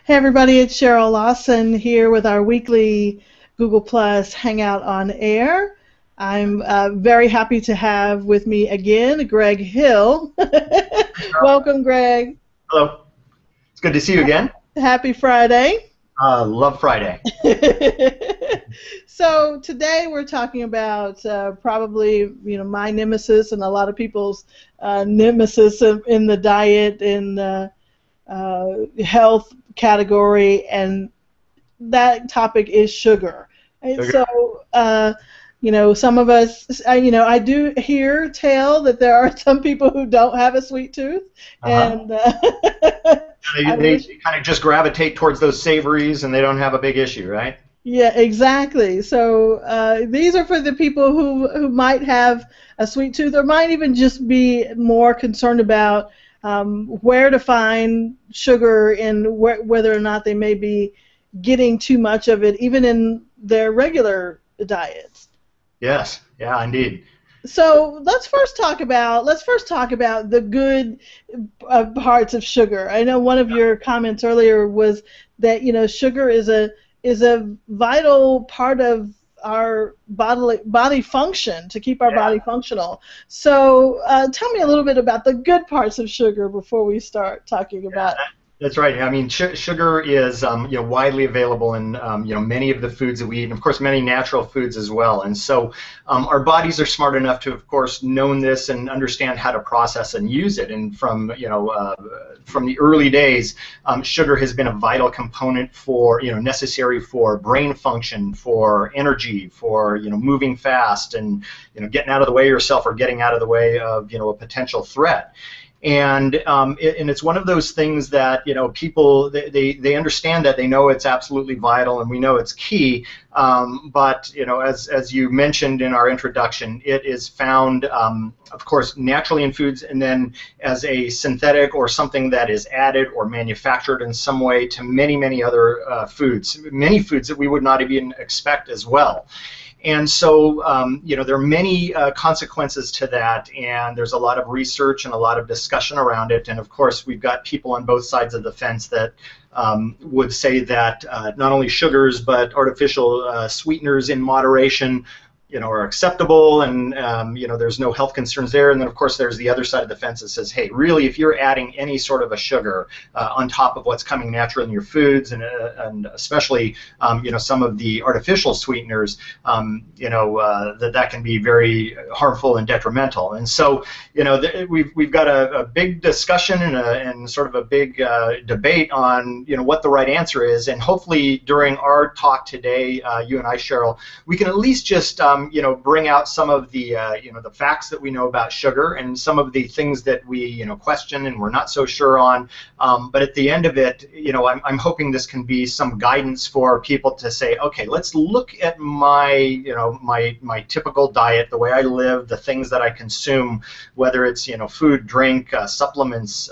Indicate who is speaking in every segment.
Speaker 1: Hey everybody, it's Cheryl Lawson here with our weekly Google Plus Hangout on Air. I'm very happy to have with me again Gregg Hill. Welcome, Gregg.
Speaker 2: Hello. It's good to see you again.
Speaker 1: Happy Friday.
Speaker 2: Love Friday.
Speaker 1: So today we're talking about probably my nemesis and a lot of people's nemesis in the diet and health category, and that topic is sugar. And
Speaker 2: Sugar.
Speaker 1: so, some of us, I do hear tell that there are some people who don't have a sweet tooth, and
Speaker 2: They kind of just gravitate towards those savories, and they don't have a big issue, right?
Speaker 1: yeah, exactly. So these are for the people who might have a sweet tooth, or might even just be more concerned about where to find sugar and whether or not they may be getting too much of it, even in their regular diets.
Speaker 2: Yes. Yeah, indeed.
Speaker 1: So let's first talk about the good parts of sugar. I know one of your comments earlier was that sugar is a vital part of our body function, to keep our body functional. So tell me a little bit about the good parts of sugar before we start talking about.
Speaker 2: That's right. I mean, sugar is widely available in many of the foods that we eat, and of course many natural foods as well. And so our bodies are smart enough to, of course, know this and understand how to process and use it. And from the early days, sugar has been a vital component for necessary for brain function, for energy, for moving fast, and getting out of the way of yourself or getting out of the way of a potential threat. And it's one of those things that people they understand that, they know it's absolutely vital, and we know it's key. But as you mentioned in our introduction, it is found, of course, naturally in foods, and then as a synthetic or something that is added or manufactured in some way to many other foods, many foods that we would not even expect as well. And so, there are many consequences to that, and there's a lot of research and a lot of discussion around it. And of course, we've got people on both sides of the fence that would say that not only sugars but artificial sweeteners in moderation are acceptable, and there's no health concerns there. And then of course there's the other side of the fence that says, hey, really, if you're adding any sort of a sugar on top of what's coming natural in your foods, and especially some of the artificial sweeteners, that can be very harmful and detrimental. And so we've got a big discussion and sort of a big debate on what the right answer is. And hopefully during our talk today, you and I, Cheryl, we can at least just bring out some of the the facts that we know about sugar, and some of the things that we question and we're not so sure on. But at the end of it, I'm hoping this can be some guidance for people to say, okay, let's look at my my typical diet, the way I live, the things that I consume, whether it's food, drink, supplements,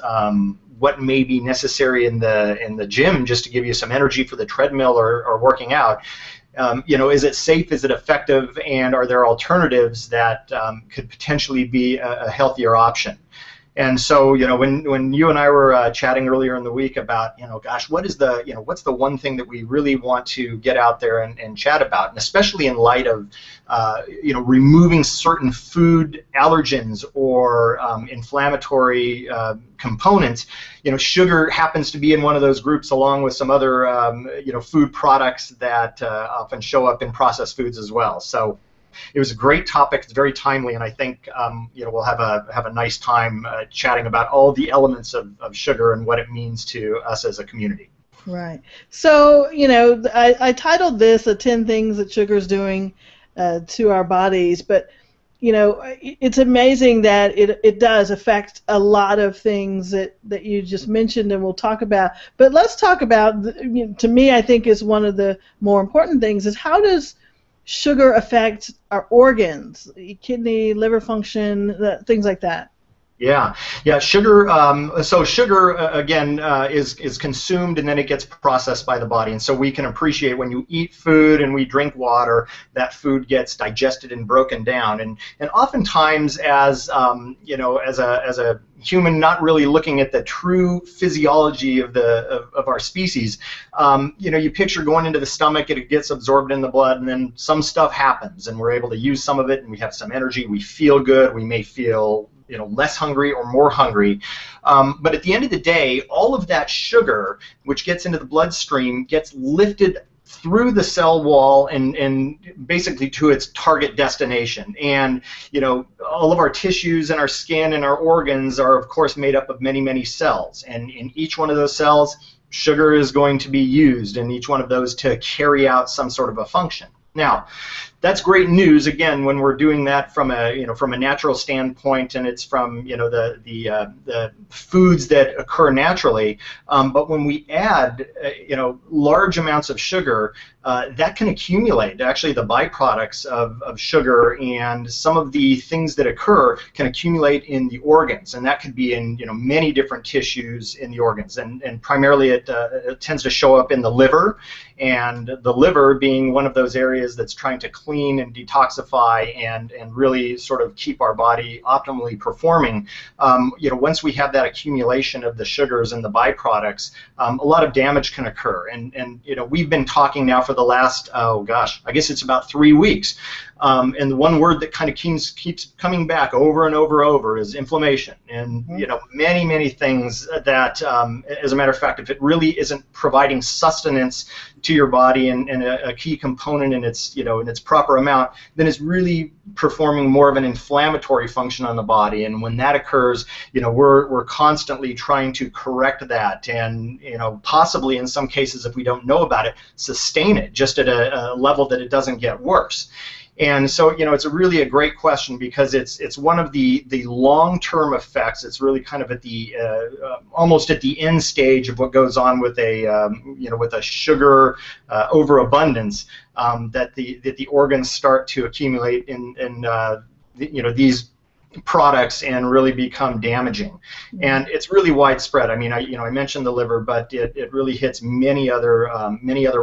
Speaker 2: what may be necessary in the gym just to give you some energy for the treadmill or working out. Is it safe? Is it effective? And are there alternatives that could potentially be a healthier option? And so, when you and I were chatting earlier in the week about, gosh, what is what's the one thing that we really want to get out there and chat about, and especially in light of, removing certain food allergens or inflammatory components. Sugar happens to be in one of those groups, along with some other, food products that often show up in processed foods as well. So it was a great topic. It's very timely, and I think we'll have a nice time chatting about all the elements of sugar and what it means to us as a community.
Speaker 1: Right. So I titled this "The 10 Things That Sugar's Doing to Our Bodies," but it's amazing that it does affect a lot of things that you just mentioned, and we'll talk about. But let's talk about, to me, I think is one of the more important things, is how does sugar affect our organs, kidney, liver function, things like that?
Speaker 2: Yeah, yeah. Sugar. So sugar again is consumed and then it gets processed by the body, and so we can appreciate when you eat food and we drink water, that food gets digested and broken down, and oftentimes as as a human not really looking at the true physiology of of our species, you picture going into the stomach, it gets absorbed in the blood, and then some stuff happens, and we're able to use some of it, and we have some energy, we feel good, we may feel less hungry or more hungry. But at the end of the day, all of that sugar, which gets into the bloodstream, gets lifted through the cell wall and basically to its target destination. And all of our tissues and our skin and our organs are, of course, made up of many, many cells. And in each one of those cells, sugar is going to be used in each one of those to carry out some sort of a function. Now, that's great news again when we're doing that from a natural standpoint, and it's from the foods that occur naturally. But when we add large amounts of sugar, that can accumulate. Actually, the byproducts of sugar and some of the things that occur can accumulate in the organs, and that could be in many different tissues in the organs, and primarily it tends to show up in the liver, and the liver being one of those areas that's trying to clean and detoxify and really sort of keep our body optimally performing. Once we have that accumulation of the sugars and the byproducts, a lot of damage can occur, and we've been talking now for the last, oh gosh, I guess it's about 3 weeks. And the one word that kind of keeps coming back over and over is inflammation. And many, many things that, as a matter of fact, if it really isn't providing sustenance to your body and a key component in its in its proper amount, then it's really performing more of an inflammatory function on the body. And when that occurs, we're constantly trying to correct that, and possibly in some cases, if we don't know about it, sustain it just at a level that it doesn't get worse. And so, it's really a great question because it's one of the long-term effects. It's really kind of at the almost at the end stage of what goes on with a sugar overabundance, that the organs start to accumulate in these products and really become damaging. And it's really widespread. I mean, I mentioned the liver, but it really hits many other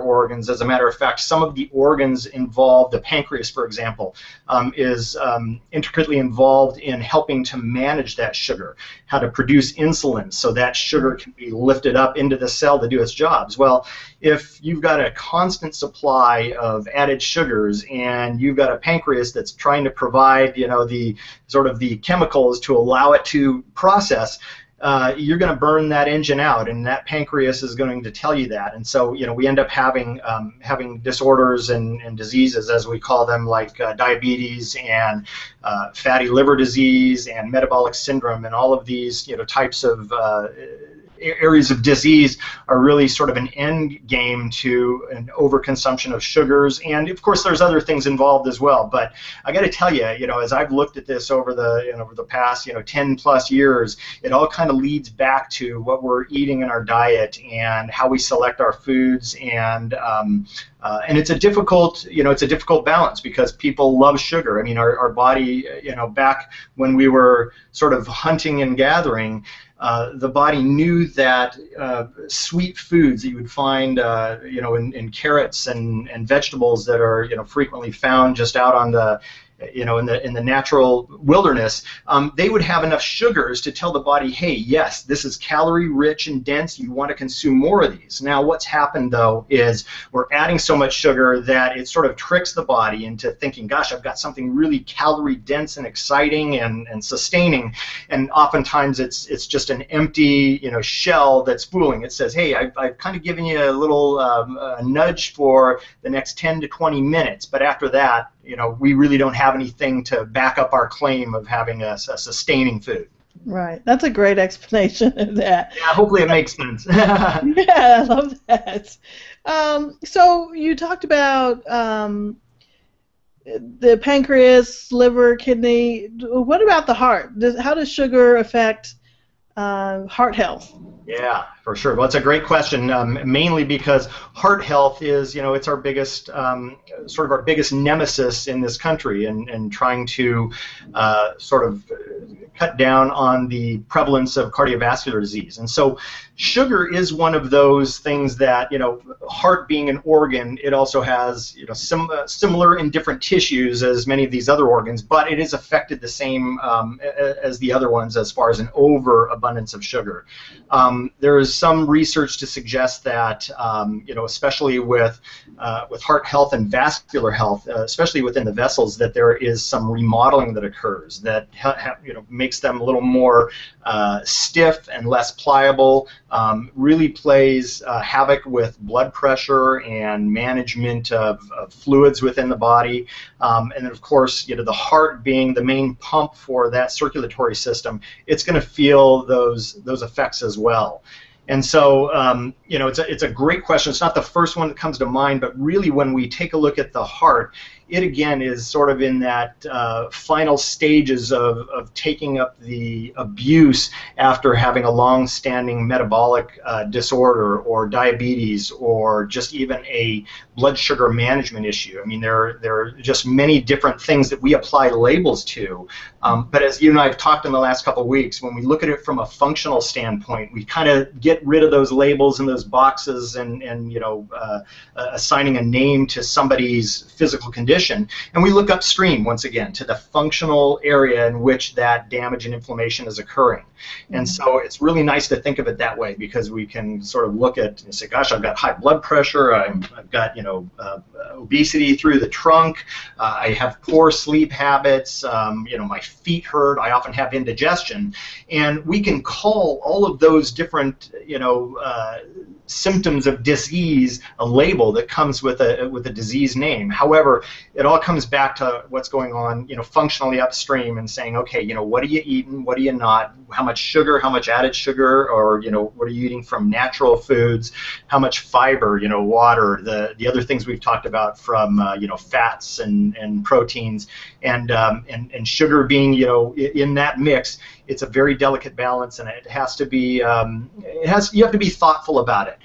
Speaker 2: organs. As a matter of fact, some of the organs involved, the pancreas, for example, is intricately involved in helping to manage that sugar, how to produce insulin so that sugar can be lifted up into the cell to do its jobs. Well, if you've got a constant supply of added sugars and you've got a pancreas that's trying to provide, the sort of the chemicals to allow it to process, you're going to burn that engine out, and that pancreas is going to tell you that. And so, we end up having disorders and diseases, as we call them, like diabetes and fatty liver disease and metabolic syndrome, and all of these types of areas of disease are really sort of an end game to an overconsumption of sugars. And of course there's other things involved as well, but I got to tell you, as I've looked at this over the past 10 plus years, it all kind of leads back to what we're eating in our diet and how we select our foods, and it's a difficult balance because people love sugar. I mean, our body, back when we were sort of hunting and gathering, the body knew that sweet foods that you would find, in carrots and vegetables that are, frequently found just out on the, in the natural wilderness, they would have enough sugars to tell the body, hey, yes, this is calorie rich and dense, you want to consume more of these. Now what's happened though is we're adding so much sugar that it sort of tricks the body into thinking, gosh, I've got something really calorie dense and exciting and sustaining, and oftentimes it's just an empty shell that's fooling. It says, hey, I've kind of given you a little nudge for the next 10 to 20 minutes, but after that, we really don't have anything to back up our claim of having a sustaining food.
Speaker 1: Right. That's a great explanation of that.
Speaker 2: Yeah, hopefully it makes sense.
Speaker 1: Yeah, I love that. So you talked about the pancreas, liver, kidney. What about the heart? How does sugar affect heart health?
Speaker 2: Yeah, for sure. Well, it's a great question, mainly because heart health is, it's our biggest, sort of our biggest nemesis in this country, and trying to sort of cut down on the prevalence of cardiovascular disease. And so sugar is one of those things that, heart being an organ, it also has, similar in different tissues as many of these other organs, but it is affected the same as the other ones as far as an overabundance of sugar. There is some research to suggest that, especially with heart health and vascular health, especially within the vessels, that there is some remodeling that occurs that makes them a little more stiff and less pliable. Really plays havoc with blood pressure and management of fluids within the body, and then of course, the heart being the main pump for that circulatory system, it's going to feel those effects as well. And so, it's a great question. It's not the first one that comes to mind, but really when we take a look at the heart, it again is sort of in that final stages of taking up the abuse after having a long-standing metabolic disorder or diabetes or just even a blood sugar management issue. I mean, there are just many different things that we apply labels to. But as you and I have talked in the last couple of weeks, when we look at it from a functional standpoint, we kind of get rid of those labels and those boxes and assigning a name to somebody's physical condition. And we look upstream once again to the functional area in which that damage and inflammation is occurring. And so it's really nice to think of it that way, because we can sort of look at and say, gosh, I've got high blood pressure, I've got obesity through the trunk, I have poor sleep habits, my feet hurt, I often have indigestion, and we can call all of those different symptoms of disease a label that comes with a disease name. However, it all comes back to what's going on, functionally upstream, and saying, okay, what are you eating, what are you not, how much sugar, how much added sugar, or what are you eating from natural foods, how much fiber, water, the other things we've talked about from fats and proteins, and sugar being in that mix. It's a very delicate balance, and it has to be you have to be thoughtful about it.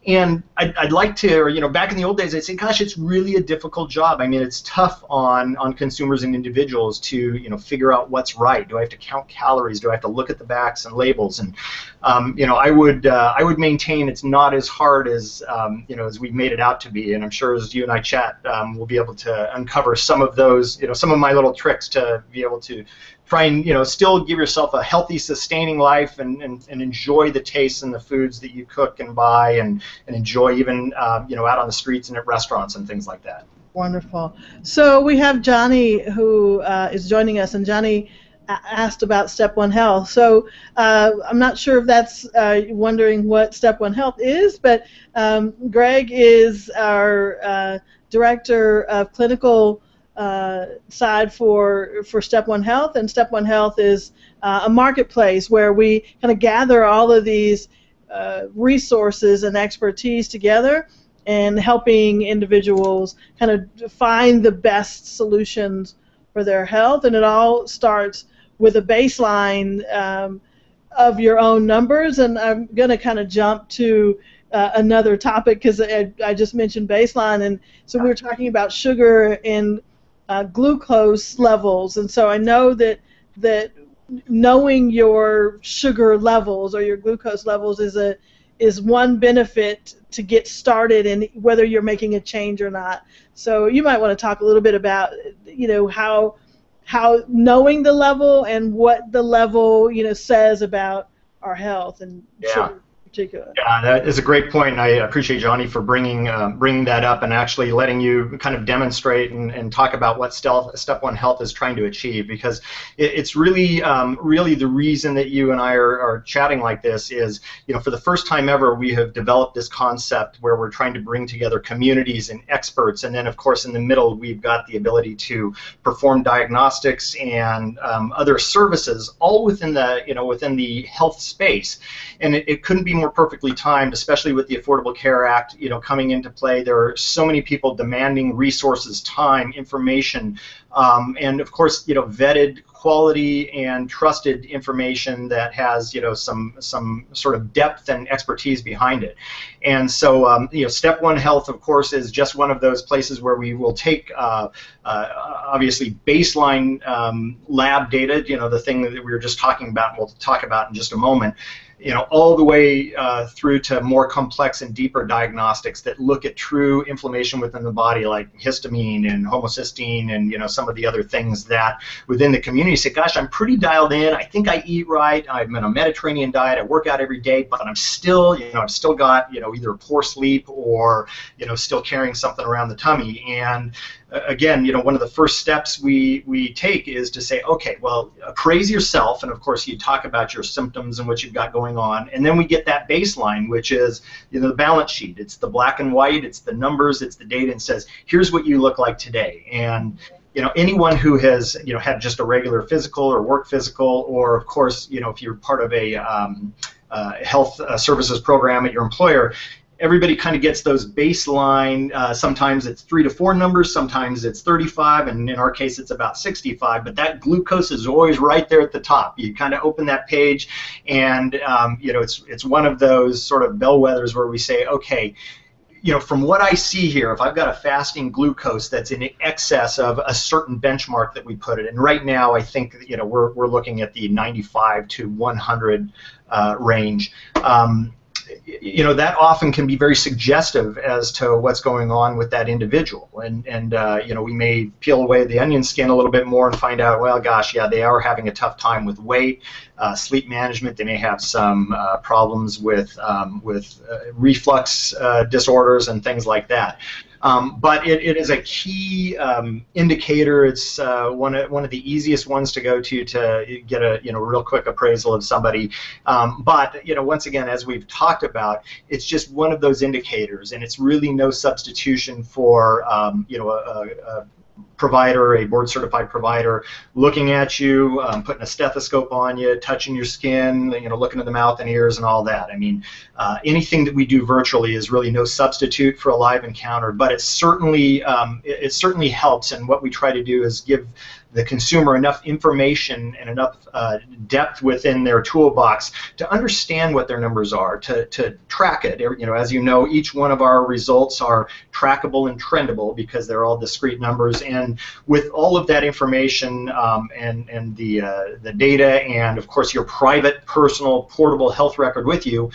Speaker 2: And I'd like to, back in the old days, I'd say, gosh, it's really a difficult job. I mean, it's tough on consumers and individuals to, figure out what's right. Do I have to count calories? Do I have to look at the backs and labels? And, I would maintain it's not as hard as, as we've made it out to be. And I'm sure as you and I chat, we'll be able to uncover some of those, some of my little tricks to be able to try and still give yourself a healthy, sustaining life, and enjoy the tastes and the foods that you cook and buy, and enjoy even out on the streets and at restaurants and things like that.
Speaker 1: Wonderful. So we have Johnny who is joining us, and Johnny asked about StepOne Health. So I'm not sure if that's wondering what StepOne Health is, but Gregg is our director of clinical side for StepOne Health, and StepOne Health is a marketplace where we kind of gather all of these resources and expertise together, and helping individuals kind of find the best solutions for their health. And it all starts with a baseline of your own numbers. And I'm going to kind of jump to another topic, because I just mentioned baseline, and so we were talking about sugar and glucose levels, and so I know that knowing your sugar levels or your glucose levels is one benefit to get started in whether you're making a change or not. So you might want to talk a little bit about how knowing the level and what the level says about our health and sugar. Particular. Yeah,
Speaker 2: that is a great point, and I appreciate Johnny for bringing that up and actually letting you kind of demonstrate and talk about what StepOne Health is trying to achieve, because it's really the reason that you and I are chatting like this is, for the first time ever, we have developed this concept where we're trying to bring together communities and experts, and then of course in the middle we've got the ability to perform diagnostics and other services, all within the health space, and it couldn't be everything were perfectly timed, especially with the Affordable Care Act, coming into play. There are so many people demanding resources, time, information, and of course, vetted, quality and trusted information that has, some sort of depth and expertise behind it. And so, StepOne Health, of course, is just one of those places where we will take, obviously, baseline lab data, the thing that we were just talking about, and we'll talk about in just a moment, all the way through to more complex and deeper diagnostics that look at true inflammation within the body, like histamine and homocysteine and some of the other things that within the community say, gosh, I'm pretty dialed in, I think I eat right, I'm on a Mediterranean diet, I work out every day, but I'm still, I've still got, either poor sleep or, still carrying something around the tummy. And again, one of the first steps we take is to say, okay, well, appraise yourself, and of course you talk about your symptoms and what you've got going on, and then we get that baseline, which is the balance sheet. It's the black and white, it's the numbers, it's the data, and says, here's what you look like today. And anyone who has had just a regular physical or work physical, or of course if you're part of a health services program at your employer, everybody kind of gets those baseline, sometimes it's 3 to 4 numbers, sometimes it's 35, and in our case it's about 65, but that glucose is always right there at the top. You kind of open that page, and it's one of those sort of bellwethers where we say, okay, from what I see here, if I've got a fasting glucose that's in excess of a certain benchmark that we put it in, right now I think we're looking at the 95 to 100 range. That often can be very suggestive as to what's going on with that individual, and we may peel away the onion skin a little bit more and find out, well, gosh, yeah, they are having a tough time with weight, sleep management. They may have some problems with reflux disorders and things like that. But it is a key indicator. It's one of the easiest ones to go to get a real quick appraisal of somebody. But once again, as we've talked about, it's just one of those indicators, and it's really no substitution for a provider, a board-certified provider, looking at you, putting a stethoscope on you, touching your skin, looking at the mouth and ears and all that. I mean, anything that we do virtually is really no substitute for a live encounter, but it certainly helps. And what we try to do is give the consumer enough information and enough depth within their toolbox to understand what their numbers are, to track it. As you know, each one of our results are trackable and trendable because they're all discrete numbers. And with all of that information and the data, and of course your private, personal, portable health record with you,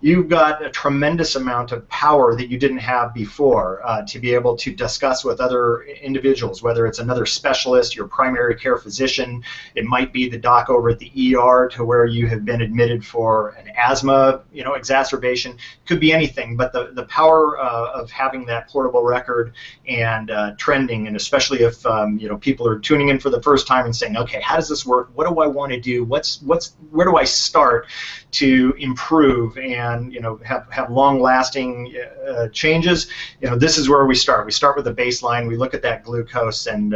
Speaker 2: you've got a tremendous amount of power that you didn't have before to be able to discuss with other individuals, whether it's another specialist, your primary care physician, it might be the doc over at the ER to where you have been admitted for an asthma exacerbation, could be anything, but the power of having that portable record and trending, and especially if people are tuning in for the first time and saying, okay, how does this work? What do I want to do? Where do I start to improve and have long-lasting changes? This is where we start. We start with the baseline. We look at that glucose, and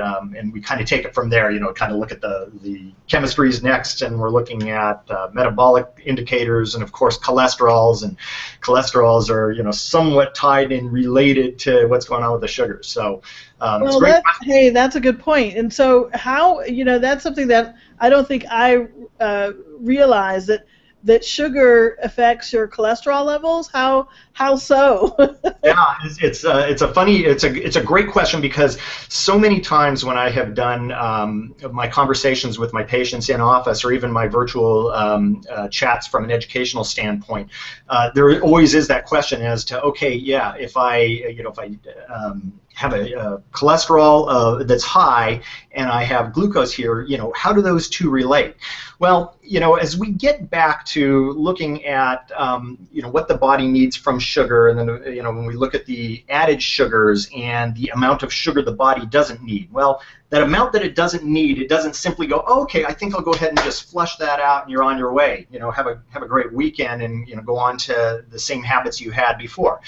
Speaker 2: we kind of take it from there. Kind of look at the chemistries next, and we're looking at metabolic indicators, and of course cholesterols. And cholesterols are somewhat tied and related to what's going on with the sugars. So it's great.
Speaker 1: Hey, that's a good point. And so how that's something that I don't think I realized that sugar affects your cholesterol levels. How so?
Speaker 2: Yeah, it's a great question, because so many times when I have done my conversations with my patients in office, or even my virtual chats from an educational standpoint, there always is that question as to, okay, yeah, if I have a cholesterol that's high and I have glucose here, how do those two relate? Well, as we get back to looking at what the body needs from sugar, and then when we look at the added sugars and the amount of sugar the body doesn't need, well, that amount that it doesn't need, it doesn't simply go, oh, okay, I think I'll go ahead and just flush that out and you're on your way. Have a great weekend and go on to the same habits you had before.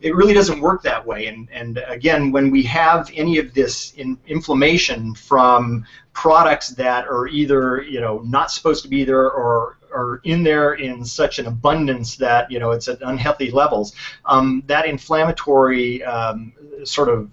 Speaker 2: It really doesn't work that way. And again, when we have any of this inflammation from products that are either not supposed to be there or are in there in such an abundance that it's at unhealthy levels, that inflammatory sort of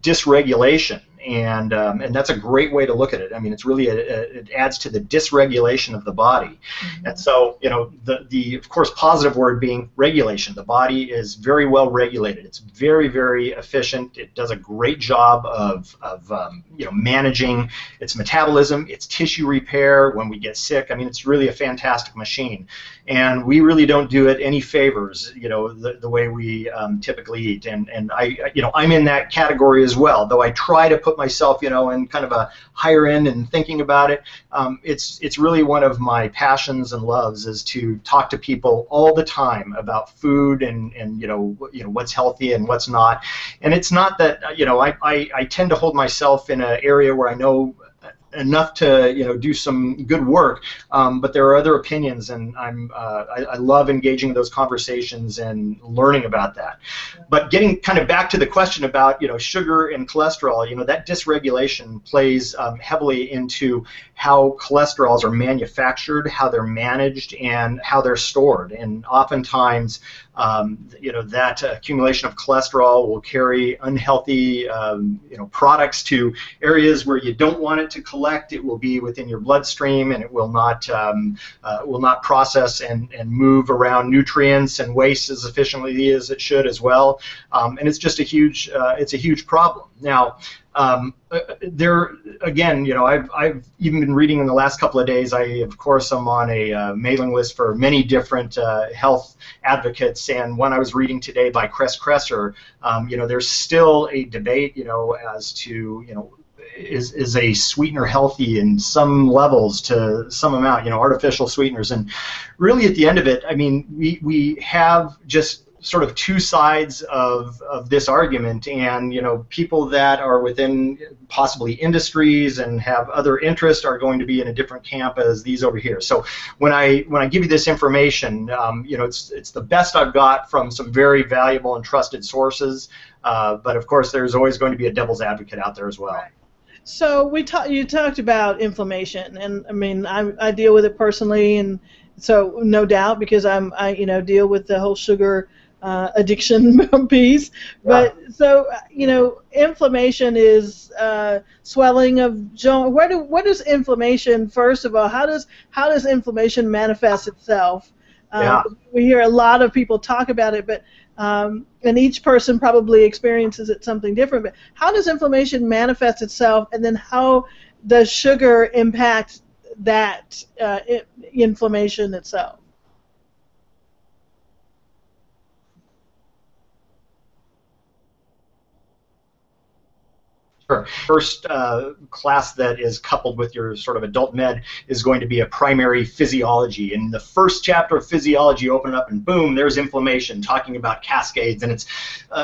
Speaker 2: dysregulation, and that's a great way to look at it. I mean, it's really it adds to the dysregulation of the body. And so the of course positive word being regulation. The body is very well regulated. It's very, very efficient. It does a great job of managing its metabolism, its tissue repair when we get sick. I mean, it's really a fantastic machine, and we really don't do it any favors the way we typically eat. And I'm in that category as well, though I try to put myself in kind of a higher end and thinking about it. It's really one of my passions and loves is to talk to people all the time about food and what's healthy and what's not. And it's not that I tend to hold myself in an area where I know enough to do some good work, but there are other opinions, and I love engaging in those conversations and learning about that. But getting kind of back to the question about sugar and cholesterol, that dysregulation plays heavily into how cholesterols are manufactured, how they're managed, and how they're stored. And oftentimes that accumulation of cholesterol will carry unhealthy products to areas where you don't want it to collect. It will be within your bloodstream, and it will not process and move around nutrients and waste as efficiently as it should as well. And it's just a huge problem. Now, there again, I've even been reading in the last couple of days. I, of course, am on a mailing list for many different health advocates, and one I was reading today by Chris Kresser. There's still a debate, as to is a sweetener healthy in some levels to some amount, artificial sweeteners. And really, at the end of it, I mean, we have just sort of two sides of this argument, and people that are within possibly industries and have other interests are going to be in a different camp as these over here. So when I give you this information, it's the best I've got from some very valuable and trusted sources, but of course there's always going to be a devil's advocate out there as well.
Speaker 1: Right. So you talked about inflammation, and I mean I deal with it personally, and so no doubt because I deal with the whole sugar addiction piece. But so inflammation is swelling of joint. What is inflammation? First of all, how does inflammation manifest itself? We hear a lot of people talk about it, but and each person probably experiences it something different. But how does inflammation manifest itself, and then how does sugar impact that inflammation itself?
Speaker 2: Sure. First class that is coupled with your sort of adult med is going to be a primary physiology. In the first chapter of physiology, open it up and boom, there's inflammation, talking about cascades, and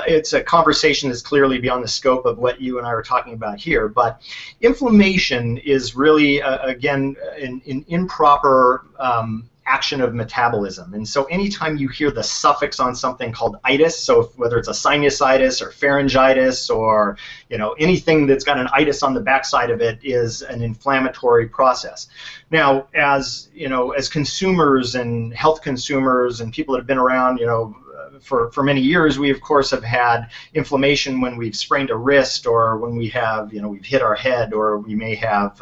Speaker 2: it's a conversation that's clearly beyond the scope of what you and I are talking about here. But inflammation is really, again, an improper action of metabolism. And so anytime you hear the suffix on something called itis, so whether it's a sinusitis or pharyngitis or anything that's got an itis on the backside of it is an inflammatory process. Now, as consumers and health consumers and people that have been around, for many years, we of course have had inflammation when we've sprained a wrist, or when we have, we've hit our head, or we may have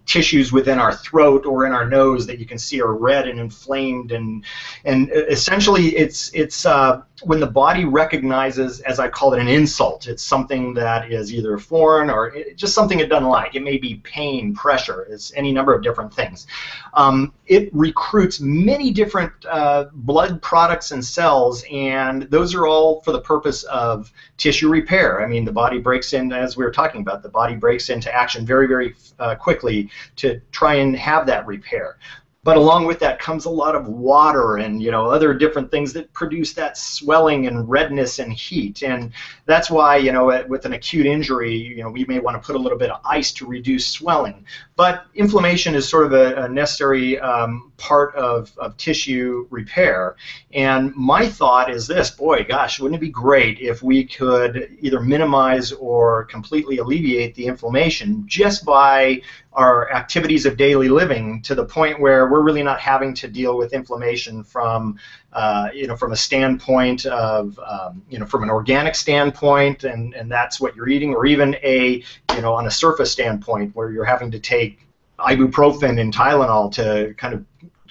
Speaker 2: tissues within our throat or in our nose that you can see are red and inflamed, and essentially it's when the body recognizes, as I call it, an insult. It's something that is either foreign or just something it doesn't like. It may be pain, pressure, it's any number of different things. It recruits many different blood products and cells, and those are all for the purpose of tissue repair. I mean, the body breaks in, as we were talking about, the body breaks into action very, very quickly to try and have that repair. But along with that comes a lot of water and other different things that produce that swelling and redness and heat. And that's why with an acute injury, we may want to put a little bit of ice to reduce swelling. But inflammation is sort of a necessary part of tissue repair. And my thought is this: boy, gosh, wouldn't it be great if we could either minimize or completely alleviate the inflammation just by our activities of daily living to the point where we're really not having to deal with inflammation from from a standpoint of from an organic standpoint, and that's what you're eating, or even on a surface standpoint where you're having to take ibuprofen and Tylenol to kind of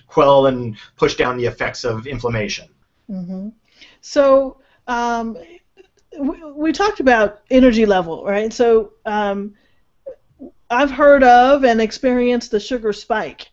Speaker 2: quell and push down the effects of inflammation.
Speaker 1: Mm-hmm. So we talked about energy level, right? So I've heard of and experienced the sugar spike,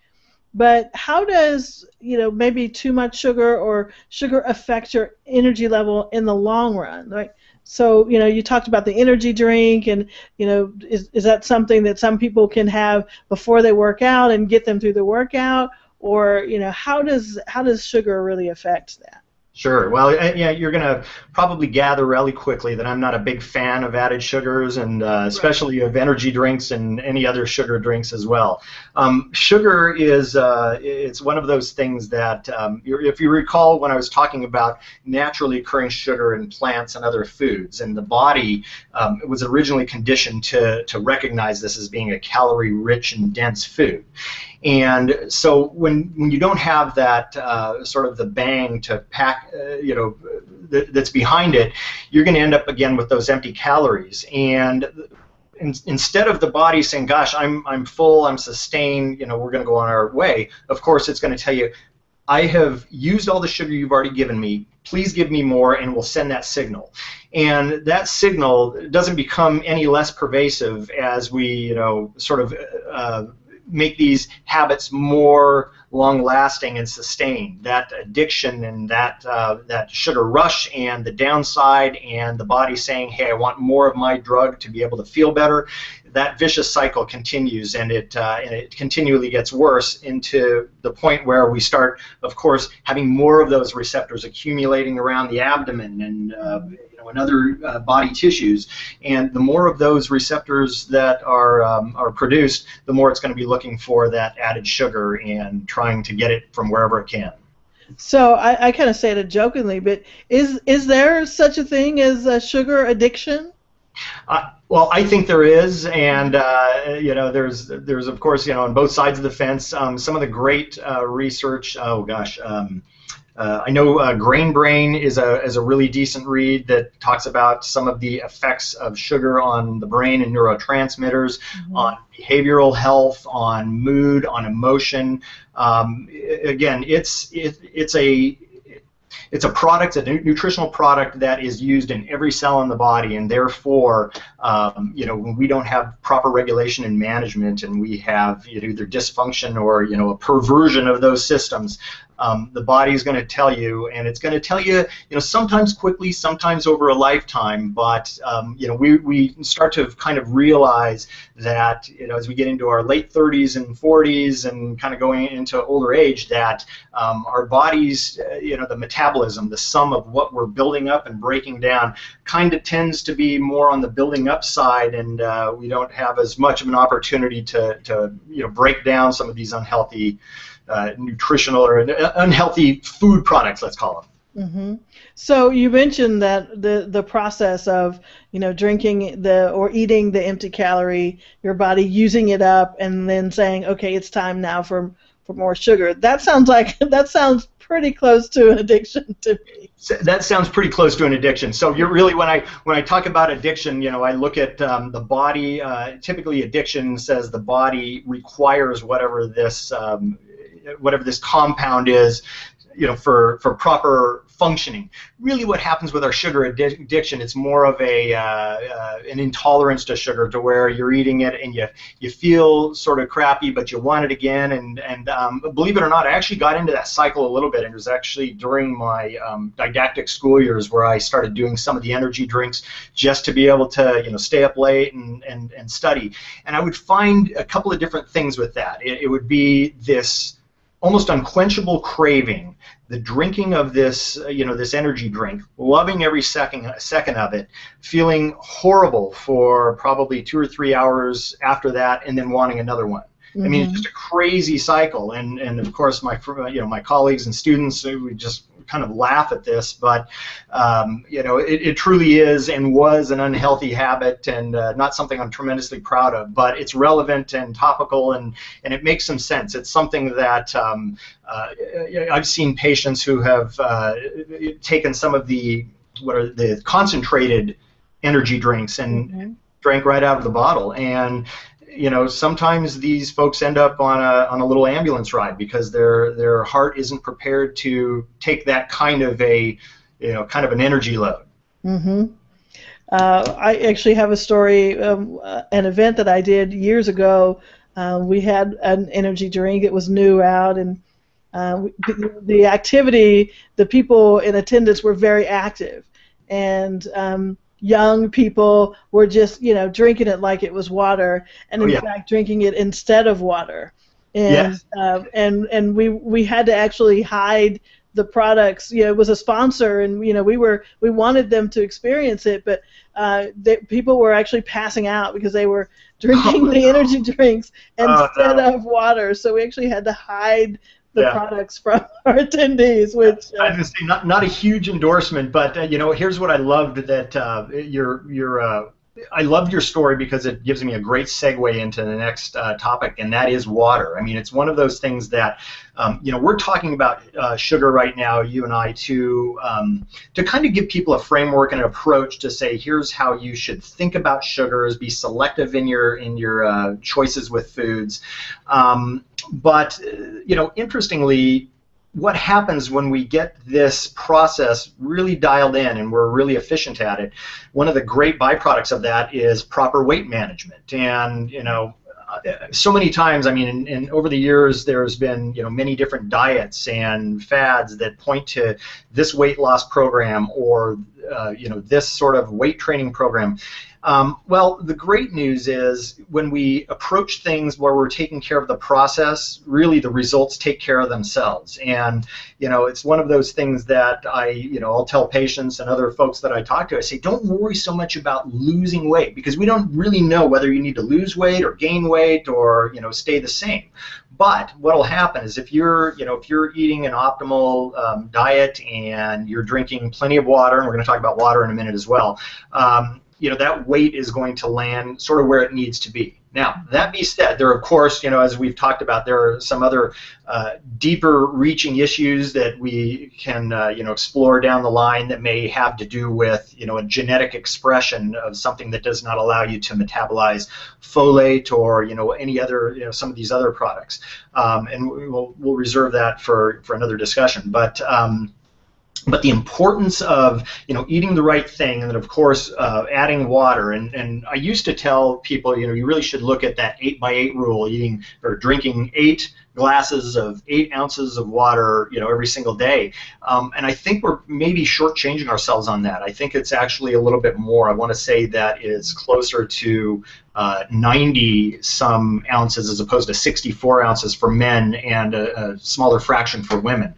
Speaker 1: but how does maybe too much sugar or sugar affect your energy level in the long run, right? So you talked about the energy drink, and is that something that some people can have before they work out and get them through the workout, or how does sugar really affect that?
Speaker 2: Sure. Well, yeah, you're going to probably gather really quickly that I'm not a big fan of added sugars, and especially of energy drinks and any other sugar drinks as well. Sugar is it's one of those things that, if you recall when I was talking about naturally occurring sugar in plants and other foods, and the body was originally conditioned to recognize this as being a calorie-rich and dense food. And so when you don't have that sort of the bang to pack, that's behind it, you're going to end up again with those empty calories. And instead of the body saying, "Gosh, I'm full, I'm sustained, we're going to go on our way," of course it's going to tell you, "I have used all the sugar you've already given me. Please give me more," and we'll send that signal. And that signal doesn't become any less pervasive as we, sort of make these habits more long-lasting and sustained. That addiction and that sugar rush and the downside and the body saying, "Hey, I want more of my drug to be able to feel better," that vicious cycle continues, and it continually gets worse into the point where we start, of course, having more of those receptors accumulating around the abdomen and other body tissues. And the more of those receptors that are produced, the more it's going to be looking for that added sugar and trying to get it from wherever it can.
Speaker 1: So I kind of say it jokingly, but is there such a thing as a sugar addiction?
Speaker 2: Well, I think there is, and there's of course on both sides of the fence. Some of the great research. Oh gosh. I know Grain Brain is a really decent read that talks about some of the effects of sugar on the brain and neurotransmitters, on behavioral health, on mood, on emotion. Again, it's a product, a nutritional product that is used in every cell in the body, and therefore, when we don't have proper regulation and management, and we have either dysfunction or a perversion of those systems, the body is going to tell you, and it's going to tell you, sometimes quickly, sometimes over a lifetime. But we start to kind of realize that as we get into our late 30s and 40s and kind of going into older age, that our bodies, the metabolism, the sum of what we're building up and breaking down, kind of tends to be more on the building up side, and we don't have as much of an opportunity to break down some of these unhealthy nutritional or unhealthy food products, let's call them.
Speaker 1: Mm-hmm. So you mentioned that the process of drinking or eating the empty calorie, your body using it up, and then saying, okay, it's time now for more sugar. That sounds pretty close to an addiction to me.
Speaker 2: That sounds pretty close to an addiction. So you're really, when I talk about addiction, I look at the body. Typically, addiction says the body requires whatever this compound is, for proper functioning. Really, what happens with our sugar addiction, it's more of an intolerance to sugar, to where you're eating it and you feel sort of crappy, but you want it again. And believe it or not, I actually got into that cycle a little bit. It was actually during my didactic school years where I started doing some of the energy drinks just to be able to stay up late and study. And I would find a couple of different things with that. It would be this almost unquenchable craving, the drinking of this, this energy drink, loving every second of it, feeling horrible for probably 2 or 3 hours after that, and then wanting another one. I mean, it's just a crazy cycle, and of course my colleagues and students, we just kind of laugh at this, but it truly is and was an unhealthy habit, and not something I'm tremendously proud of. But it's relevant and topical, and it makes some sense. It's something that I've seen patients who have taken some of the concentrated energy drinks and drank right out of the bottle, and sometimes these folks end up on a little ambulance ride because their heart isn't prepared to take that kind of an energy load.
Speaker 1: I actually have a story, an event that I did years ago. We had an energy drink. It was new out, and the activity, the people in attendance were very active, and young people were just, drinking it like it was water, and in fact drinking it instead of water. And and we had to actually hide the products. It was a sponsor, and we wanted them to experience it, but people were actually passing out because they were drinking the energy drinks instead of water. So we actually had to hide the products from our attendees, which
Speaker 2: I was going to say not a huge endorsement, but here's what I loved that I loved your story, because it gives me a great segue into the next topic, and that is water. I mean, it's one of those things that we're talking about sugar right now, you and I, to kind of give people a framework and an approach to say, here's how you should think about sugars, be selective in your choices with foods. But interestingly, what happens when we get this process really dialed in and we're really efficient at it, one of the great byproducts of that is proper weight management. And so many times, I mean, and over the years, there's been many different diets and fads that point to this weight loss program or this sort of weight training program. Well, the great news is when we approach things where we're taking care of the process, really the results take care of themselves. And it's one of those things that I'll tell patients and other folks that I talk to. I say, don't worry so much about losing weight, because we don't really know whether you need to lose weight or gain weight or stay the same. But what will happen is if you're eating an optimal diet and you're drinking plenty of water, and we're going to talk about water in a minute as well, that weight is going to land sort of where it needs to be. Now, that being said, there are, of course, as we've talked about, there are some other deeper reaching issues that we can, explore down the line that may have to do with, a genetic expression of something that does not allow you to metabolize folate or, any other, some of these other products. And we'll reserve that for another discussion. But the importance of eating the right thing, and then of course adding water. And I used to tell people you really should look at that 8x8 rule, eating or drinking 8 glasses of 8 ounces of water every single day. And I think we're maybe shortchanging ourselves on that. I think it's actually a little bit more. I want to say that it's closer to 90 some ounces as opposed to 64 ounces for men and a smaller fraction for women.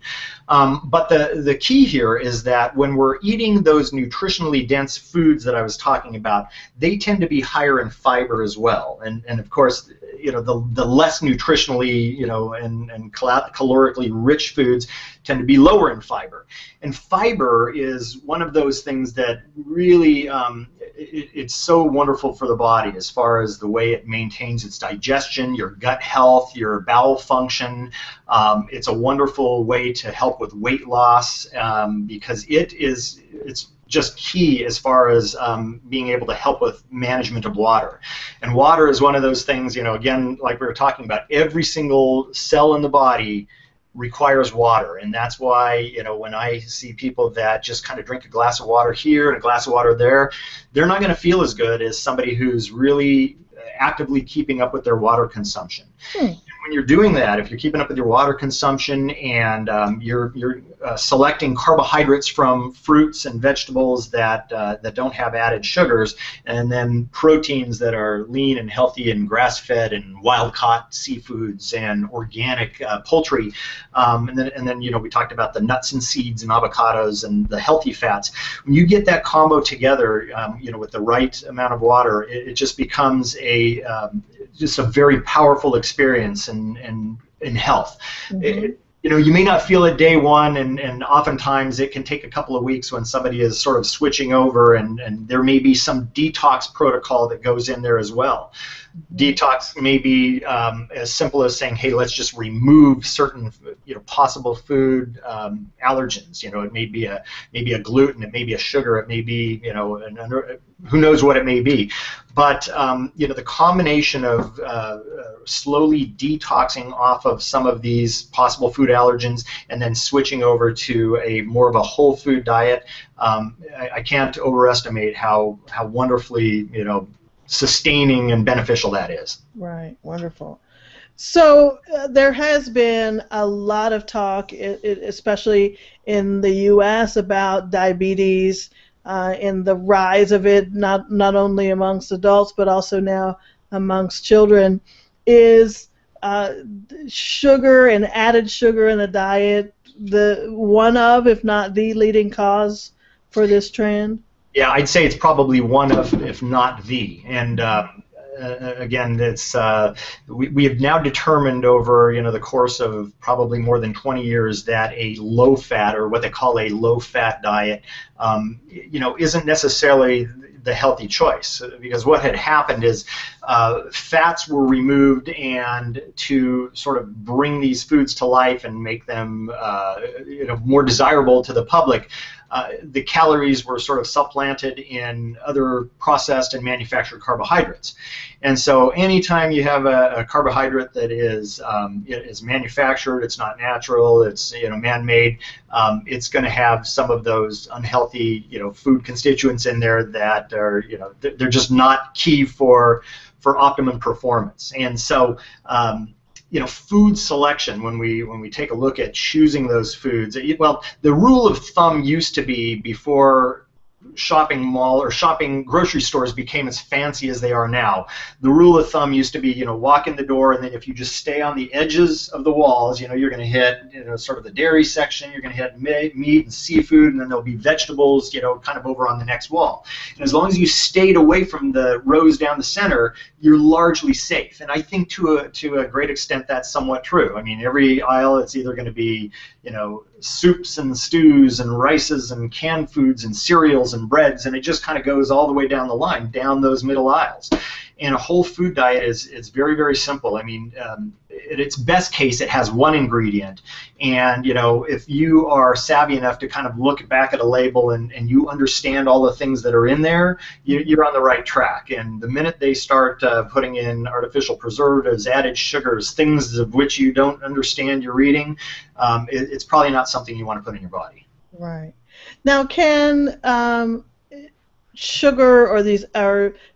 Speaker 2: But the key here is that when we're eating those nutritionally dense foods that I was talking about, they tend to be higher in fiber as well. And of course, the less nutritionally, and calorically rich foods tend to be lower in fiber. And fiber is one of those things that really, it's so wonderful for the body as far as the way it maintains its digestion, your gut health, your bowel function. It's a wonderful way to help with weight loss, because it's just key as far as being able to help with management of water. And water is one of those things, again, like we were talking about, every single cell in the body requires water, and that's why when I see people that just kind of drink a glass of water here and a glass of water there, they're not going to feel as good as somebody who's really actively keeping up with their water consumption. When you're doing that, if you're keeping up with your water consumption and you're selecting carbohydrates from fruits and vegetables that don't have added sugars, and then proteins that are lean and healthy and grass-fed and wild-caught seafoods and organic poultry, and then we talked about the nuts and seeds and avocados and the healthy fats. When you get that combo together, with the right amount of water, it just becomes just a very powerful experience in health. You know, you may not feel it day one, and oftentimes it can take a couple of weeks when somebody is sort of switching over, and there may be some detox protocol that goes in there as well. Detox may be as simple as saying, hey, let's just remove certain, possible food allergens. You know, it may be a gluten, it may be a sugar, it may be, who knows what it may be. But the combination of slowly detoxing off of some of these possible food allergens and then switching over to a more of a whole food diet, I can't overestimate how wonderfully, sustaining and beneficial that is.
Speaker 1: Right, wonderful. So there has been a lot of talk, especially in the U.S., about diabetes and the rise of it, not only amongst adults but also now amongst children. Is sugar and added sugar in the diet the one of, if not the leading cause for this trend?
Speaker 2: Yeah, I'd say it's probably one of, if not the. And again, it's we have now determined over the course of probably more than 20 years that a low-fat, or what they call a low-fat diet, isn't necessarily the healthy choice, because what had happened is fats were removed, and to sort of bring these foods to life and make them more desirable to the public, the calories were sort of supplanted in other processed and manufactured carbohydrates. And so anytime you have a carbohydrate that is manufactured, it's not natural, it's man-made, it's going to have some of those unhealthy food constituents in there that are they're just not key for optimum performance. And so food selection, when we take a look at choosing those foods, well, the rule of thumb used to be, before shopping grocery stores became as fancy as they are now, the rule of thumb used to be, walk in the door, and then if you just stay on the edges of the walls, you're going to hit sort of the dairy section, you're going to hit meat and seafood, and then there'll be vegetables, kind of over on the next wall. And as long as you stayed away from the rows down the center, you're largely safe. And I think to a great extent that's somewhat true. I mean, every aisle, it's either going to be soups and stews and rices and canned foods and cereals and breads, and it just kind of goes all the way down the line, down those middle aisles. And a whole food diet is very, very simple. I mean, at its best case, it has one ingredient, and if you are savvy enough to kind of look back at a label and you understand all the things that are in there, you're on the right track. And the minute they start putting in artificial preservatives, added sugars, things of which you don't understand you're reading, it's probably not something you want to put in your body.
Speaker 1: Right. Now, can sugar or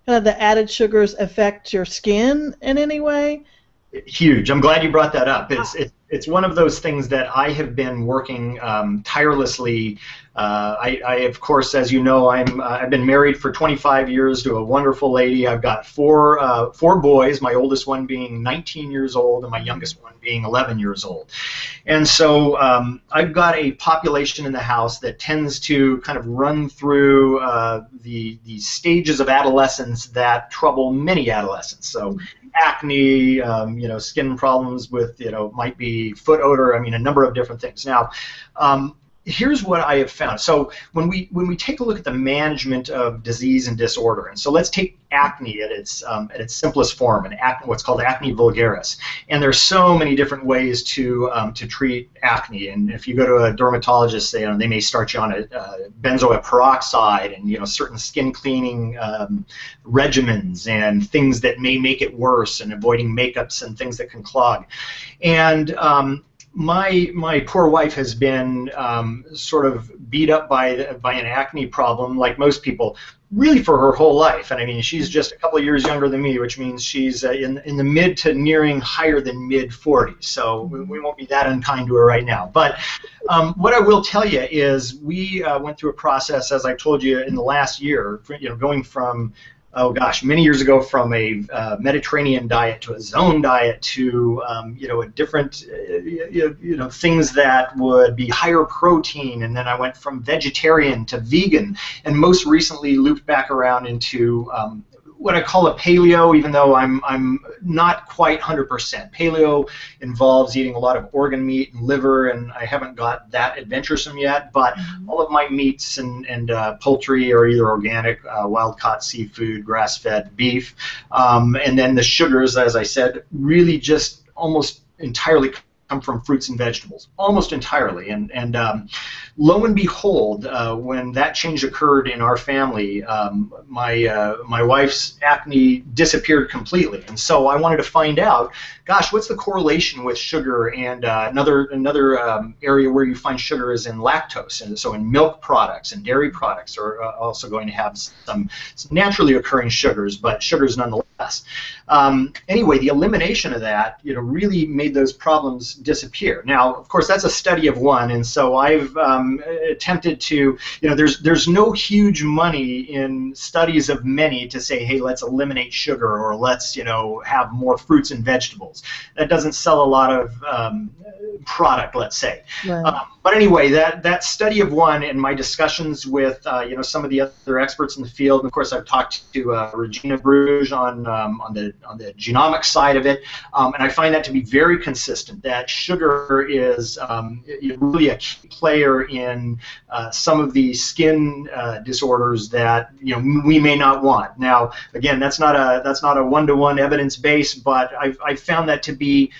Speaker 1: kind of the added sugars affect your skin in any way?
Speaker 2: Huge. I'm glad you brought that up. It's one of those things that I have been working tirelessly. I of course, as you know, I've been married for 25 years to a wonderful lady. I've got four boys, my oldest one being 19 years old and my youngest one being 11 years old. And so I've got a population in the house that tends to kind of run through the stages of adolescence that trouble many adolescents. So acne, skin problems with, might be foot odor, I mean, a number of different things. Now, here's what I have found. So when we take a look at the management of disease and disorder, and so let's take acne at its simplest form, and what's called acne vulgaris. And there's so many different ways to treat acne. And if you go to a dermatologist, they may start you on a benzoate peroxide and certain skin cleaning regimens and things that may make it worse, and avoiding makeups and things that can clog. And my poor wife has been sort of beat up by an acne problem, like most people, really for her whole life. And I mean, she's just a couple of years younger than me, which means she's in the mid to nearing higher than mid 40s. So we won't be that unkind to her right now. But what I will tell you is we went through a process, as I told you, in the last year, going from many years ago, from a Mediterranean diet to a zone diet to a different things that would be higher protein, and then I went from vegetarian to vegan, and most recently looped back around into what I call a paleo, even though I'm not quite 100%. Paleo involves eating a lot of organ meat and liver, and I haven't got that adventuresome yet. But all of my meats and poultry are either organic, wild-caught seafood, grass-fed beef, and then the sugars, as I said, really just almost entirely come from fruits and vegetables, almost entirely. And lo and behold, when that change occurred in our family, my wife's acne disappeared completely. And so I wanted to find out, gosh, what's the correlation with sugar? And another area where you find sugar is in lactose. And so in milk products and dairy products are also going to have some naturally occurring sugars, but sugars nonetheless. Anyway, the elimination of that, really made those problems disappear. Now, of course, that's a study of one, and so I've attempted to, there's no huge money in studies of many to say, hey, let's eliminate sugar, or let's, have more fruits and vegetables. That doesn't sell a lot of product, let's say. Right. But anyway, that study of one, and my discussions with some of the other experts in the field, and of course I've talked to Regina Bruges on the genomic side of it, and I find that to be very consistent, that sugar is really a key player in some of the skin disorders that we may not want. Now, again, that's not a one-to-one evidence base, but I've found that to be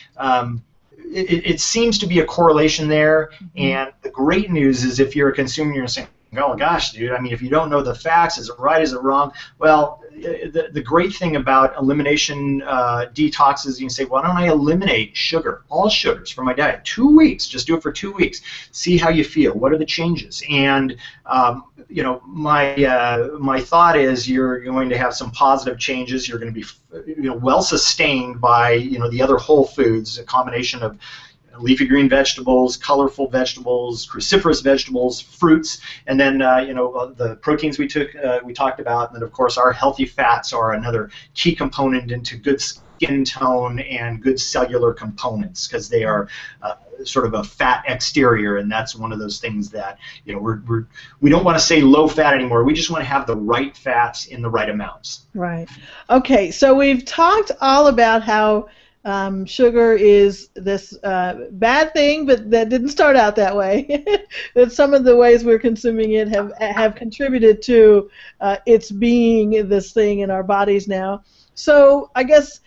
Speaker 2: it seems to be a correlation there. And the great news is, if you're a consumer, you're saying, oh gosh, dude, I mean, if you don't know the facts, is it right, is it wrong? Well, the great thing about elimination detox is you can say, why don't I eliminate sugar, all sugars from my diet? 2 weeks, just do it for 2 weeks. See how you feel. What are the changes? And my thought is you're going to have some positive changes. You're going to be well sustained by the other whole foods, a combination of leafy green vegetables, colorful vegetables, cruciferous vegetables, fruits, and then the proteins we talked about, and then of course our healthy fats are another key component into good skin tone and good cellular components, because they are sort of a fat exterior, and that's one of those things that we don't want to say low fat anymore. We just want to have the right fats in the right amounts. Right.
Speaker 1: Okay, so we've talked all about how sugar is this bad thing, but that didn't start out that way. That some of the ways we're consuming it have contributed to its being this thing in our bodies now. So I guess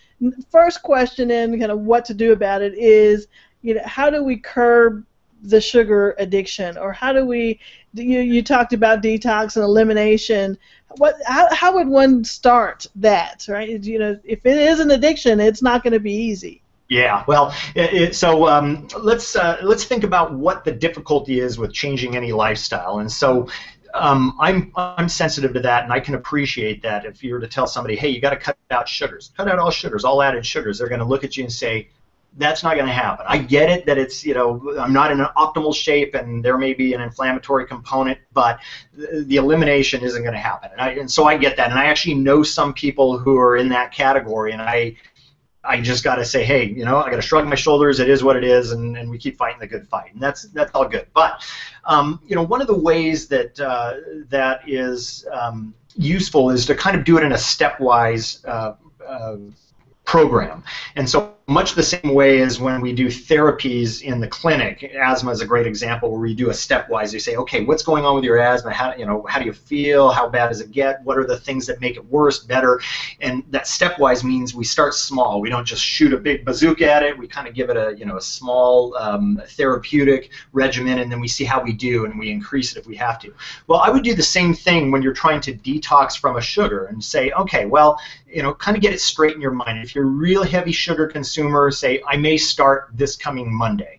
Speaker 1: first question, and kind of what to do about it, is how do we curb the sugar addiction, or how do we? You talked about detox and elimination. How would one start that, right? If it is an addiction, it's not going to be easy.
Speaker 2: Yeah, well, so let's think about what the difficulty is with changing any lifestyle, and so I'm sensitive to that, and I can appreciate that. If you were to tell somebody, hey, you got to cut out sugars, cut out all sugars, all added sugars, they're going to look at you and say, that's not going to happen. I get it that it's, I'm not in an optimal shape and there may be an inflammatory component, but the elimination isn't going to happen. And so I get that. And I actually know some people who are in that category, and I just got to say, hey, I got to shrug my shoulders. It is what it is, and we keep fighting the good fight. And that's all good. But, one of the ways that that is useful is to kind of do it in a stepwise program. And so much the same way as when we do therapies in the clinic, asthma is a great example where we do a stepwise. You say, okay, what's going on with your asthma? How do you feel? How bad does it get? What are the things that make it worse, better? And that stepwise means we start small. We don't just shoot a big bazooka at it. We kind of give it a small therapeutic regimen, and then we see how we do, and we increase it if we have to. Well, I would do the same thing when you're trying to detox from a sugar and say, okay, well, kind of get it straight in your mind. If you're a real heavy sugar consumer, say, I may start this coming Monday.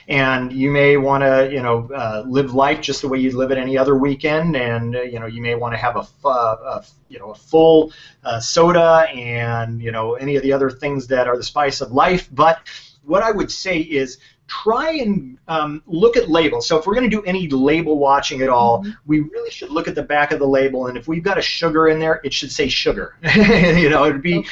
Speaker 2: And you may want to, live life just the way you live it any other weekend, and you may want to have a full soda and any of the other things that are the spice of life. But what I would say is, try and look at labels. So if we're going to do any label watching at all, we really should look at the back of the label, and if we've got a sugar in there, it should say sugar. It'd be,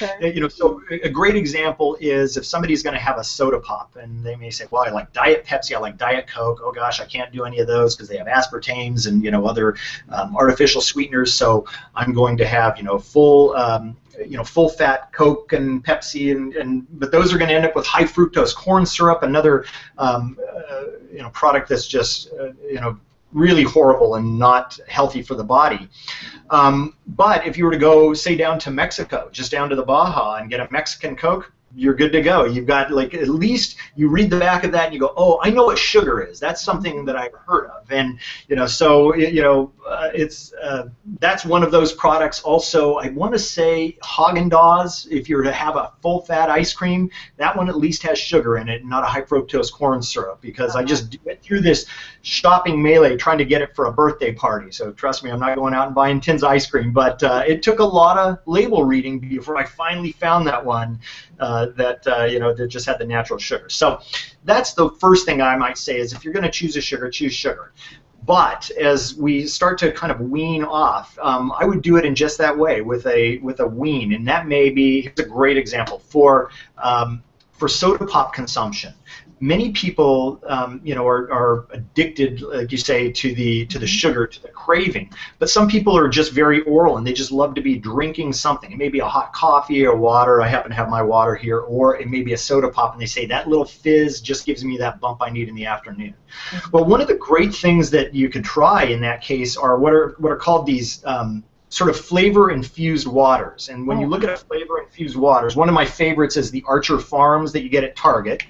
Speaker 2: so a great example is if somebody's going to have a soda pop, and they may say, well, I like Diet Pepsi, I like Diet Coke, oh gosh, I can't do any of those because they have aspartames and, other artificial sweeteners, so I'm going to have, full fat Coke and Pepsi, but those are going to end up with high fructose corn syrup, another product that's just really horrible and not healthy for the body. But if you were to go, say, down to Mexico, just down to the Baja, and get a Mexican Coke, you're good to go. You've got, like, at least you read the back of that and you go, oh, I know what sugar is. That's something that I've heard of. And, that's one of those products. Also, I want to say Haagen-Dazs, if you're to have a full-fat ice cream, that one at least has sugar in it and not a high fructose corn syrup, because I just went through this shopping melee trying to get it for a birthday party. So trust me, I'm not going out and buying tins of ice cream, but it took a lot of label reading before I finally found that one that just had the natural sugar. So that's the first thing I might say is if you're going to choose a sugar, choose sugar. But as we start to kind of wean off, I would do it in just that way, with a wean, and that may be, here's a great example for soda pop consumption. Many people, are addicted, like you say, to the sugar, to the craving. But some people are just very oral, and they just love to be drinking something. It may be a hot coffee or water. I happen to have my water here, or it may be a soda pop, and they say that little fizz just gives me that bump I need in the afternoon. Well, one of the great things that you could try in that case are what are called these sort of flavor-infused waters. And when you look at flavor-infused waters, one of my favorites is the Archer Farms that you get at Target,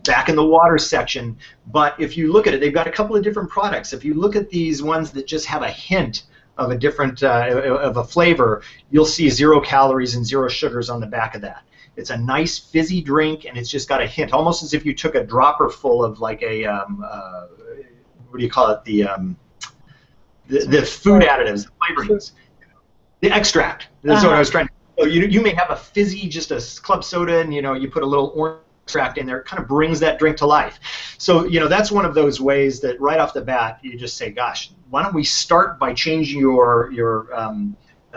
Speaker 2: back in the water section. But if you look at it, they've got a couple of different products. If you look at these ones that just have a hint of a different of a flavor, you'll see 0 calories and 0 sugars on the back of that. It's a nice fizzy drink, and it's just got a hint, almost as if you took a dropper full of like a what do you call it, the food additives, the flavorings, the extract. That's what I was trying to. So you may have a fizzy, just a club soda, and you put a little orange extract in there. It kind of brings that drink to life. So that's one of those ways that right off the bat you just say, gosh, why don't we start by changing your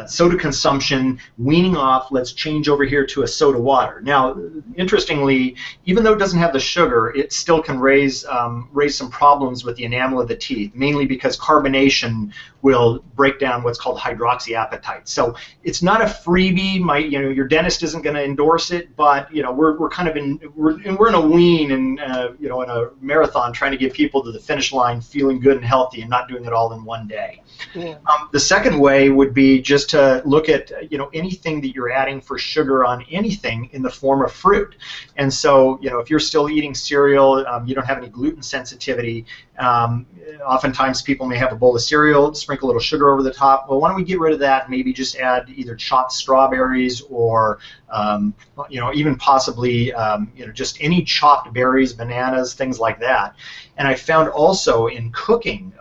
Speaker 2: soda consumption, weaning off, let's change over here to a soda water. Now, interestingly, even though it doesn't have the sugar, it still can raise some problems with the enamel of the teeth, mainly because carbonation will break down what's called hydroxyapatite. So it's not a freebie. Your dentist isn't going to endorse it, but we're kind of we're in a wean and in a marathon trying to get people to the finish line feeling good and healthy and not doing it all in one day. Yeah. The second way would be just to look at anything that you're adding for sugar on anything in the form of fruit. And so if you're still eating cereal, you don't have any gluten sensitivity. Oftentimes people may have a bowl of cereal, sprinkle a little sugar over the top. Well, why don't we get rid of that and maybe just add either chopped strawberries or even possibly just any chopped berries, bananas, things like that. And I found also in cooking,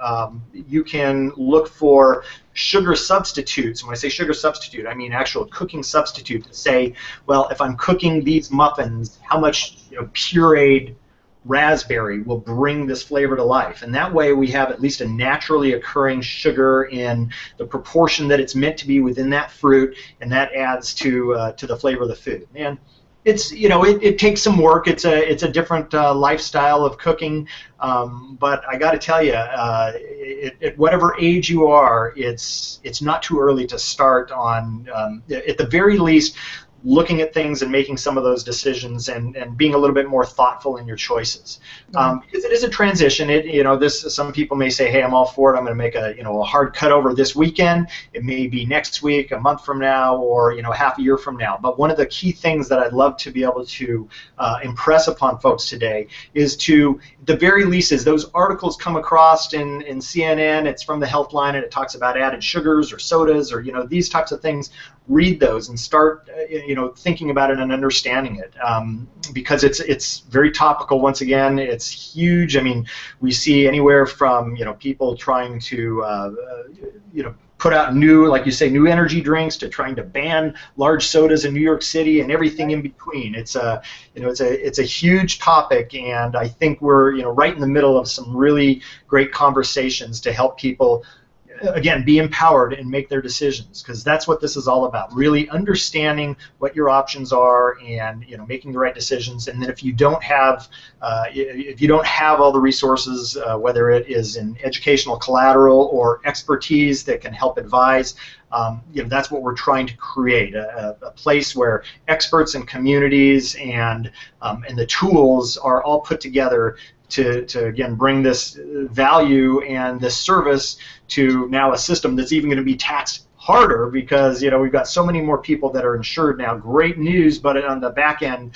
Speaker 2: you can look for sugar substitutes. When I say sugar substitute, I mean actual cooking substitute to say, well, if I'm cooking these muffins, how much pureed raspberry will bring this flavor to life. And that way we have at least a naturally occurring sugar in the proportion that it's meant to be within that fruit, and that adds to the flavor of the food. And it's it takes some work. It's a different lifestyle of cooking, but I got to tell you, at whatever age you are, it's not too early to start on. At the very least, looking at things and making some of those decisions and being a little bit more thoughtful in your choices. Because it is a transition. Some people may say, hey, I'm all for it. I'm going to make a hard cut over this weekend. It may be next week, a month from now, or half a year from now. But one of the key things that I'd love to be able to impress upon folks today is to, at the very least, as those articles come across in CNN, it's from the Health Line and it talks about added sugars or sodas or these types of things. Read those and start thinking about it and understanding it, because it's very topical. Once again, it's huge. I mean, we see anywhere from people trying to put out new, like you say, new energy drinks, to trying to ban large sodas in New York City and everything in between. It's a, it's a huge topic, and I think we're, right in the middle of some really great conversations to help people, again, be empowered and make their decisions, because that's what this is all about, really understanding what your options are and making the right decisions. And then if you don't have all the resources, whether it is in educational collateral or expertise that can help advise, that's what we're trying to create, a place where experts and communities and the tools are all put together to again bring this value and this service to now a system that's even going to be taxed harder, because we've got so many more people that are insured now. Great news, but on the back end,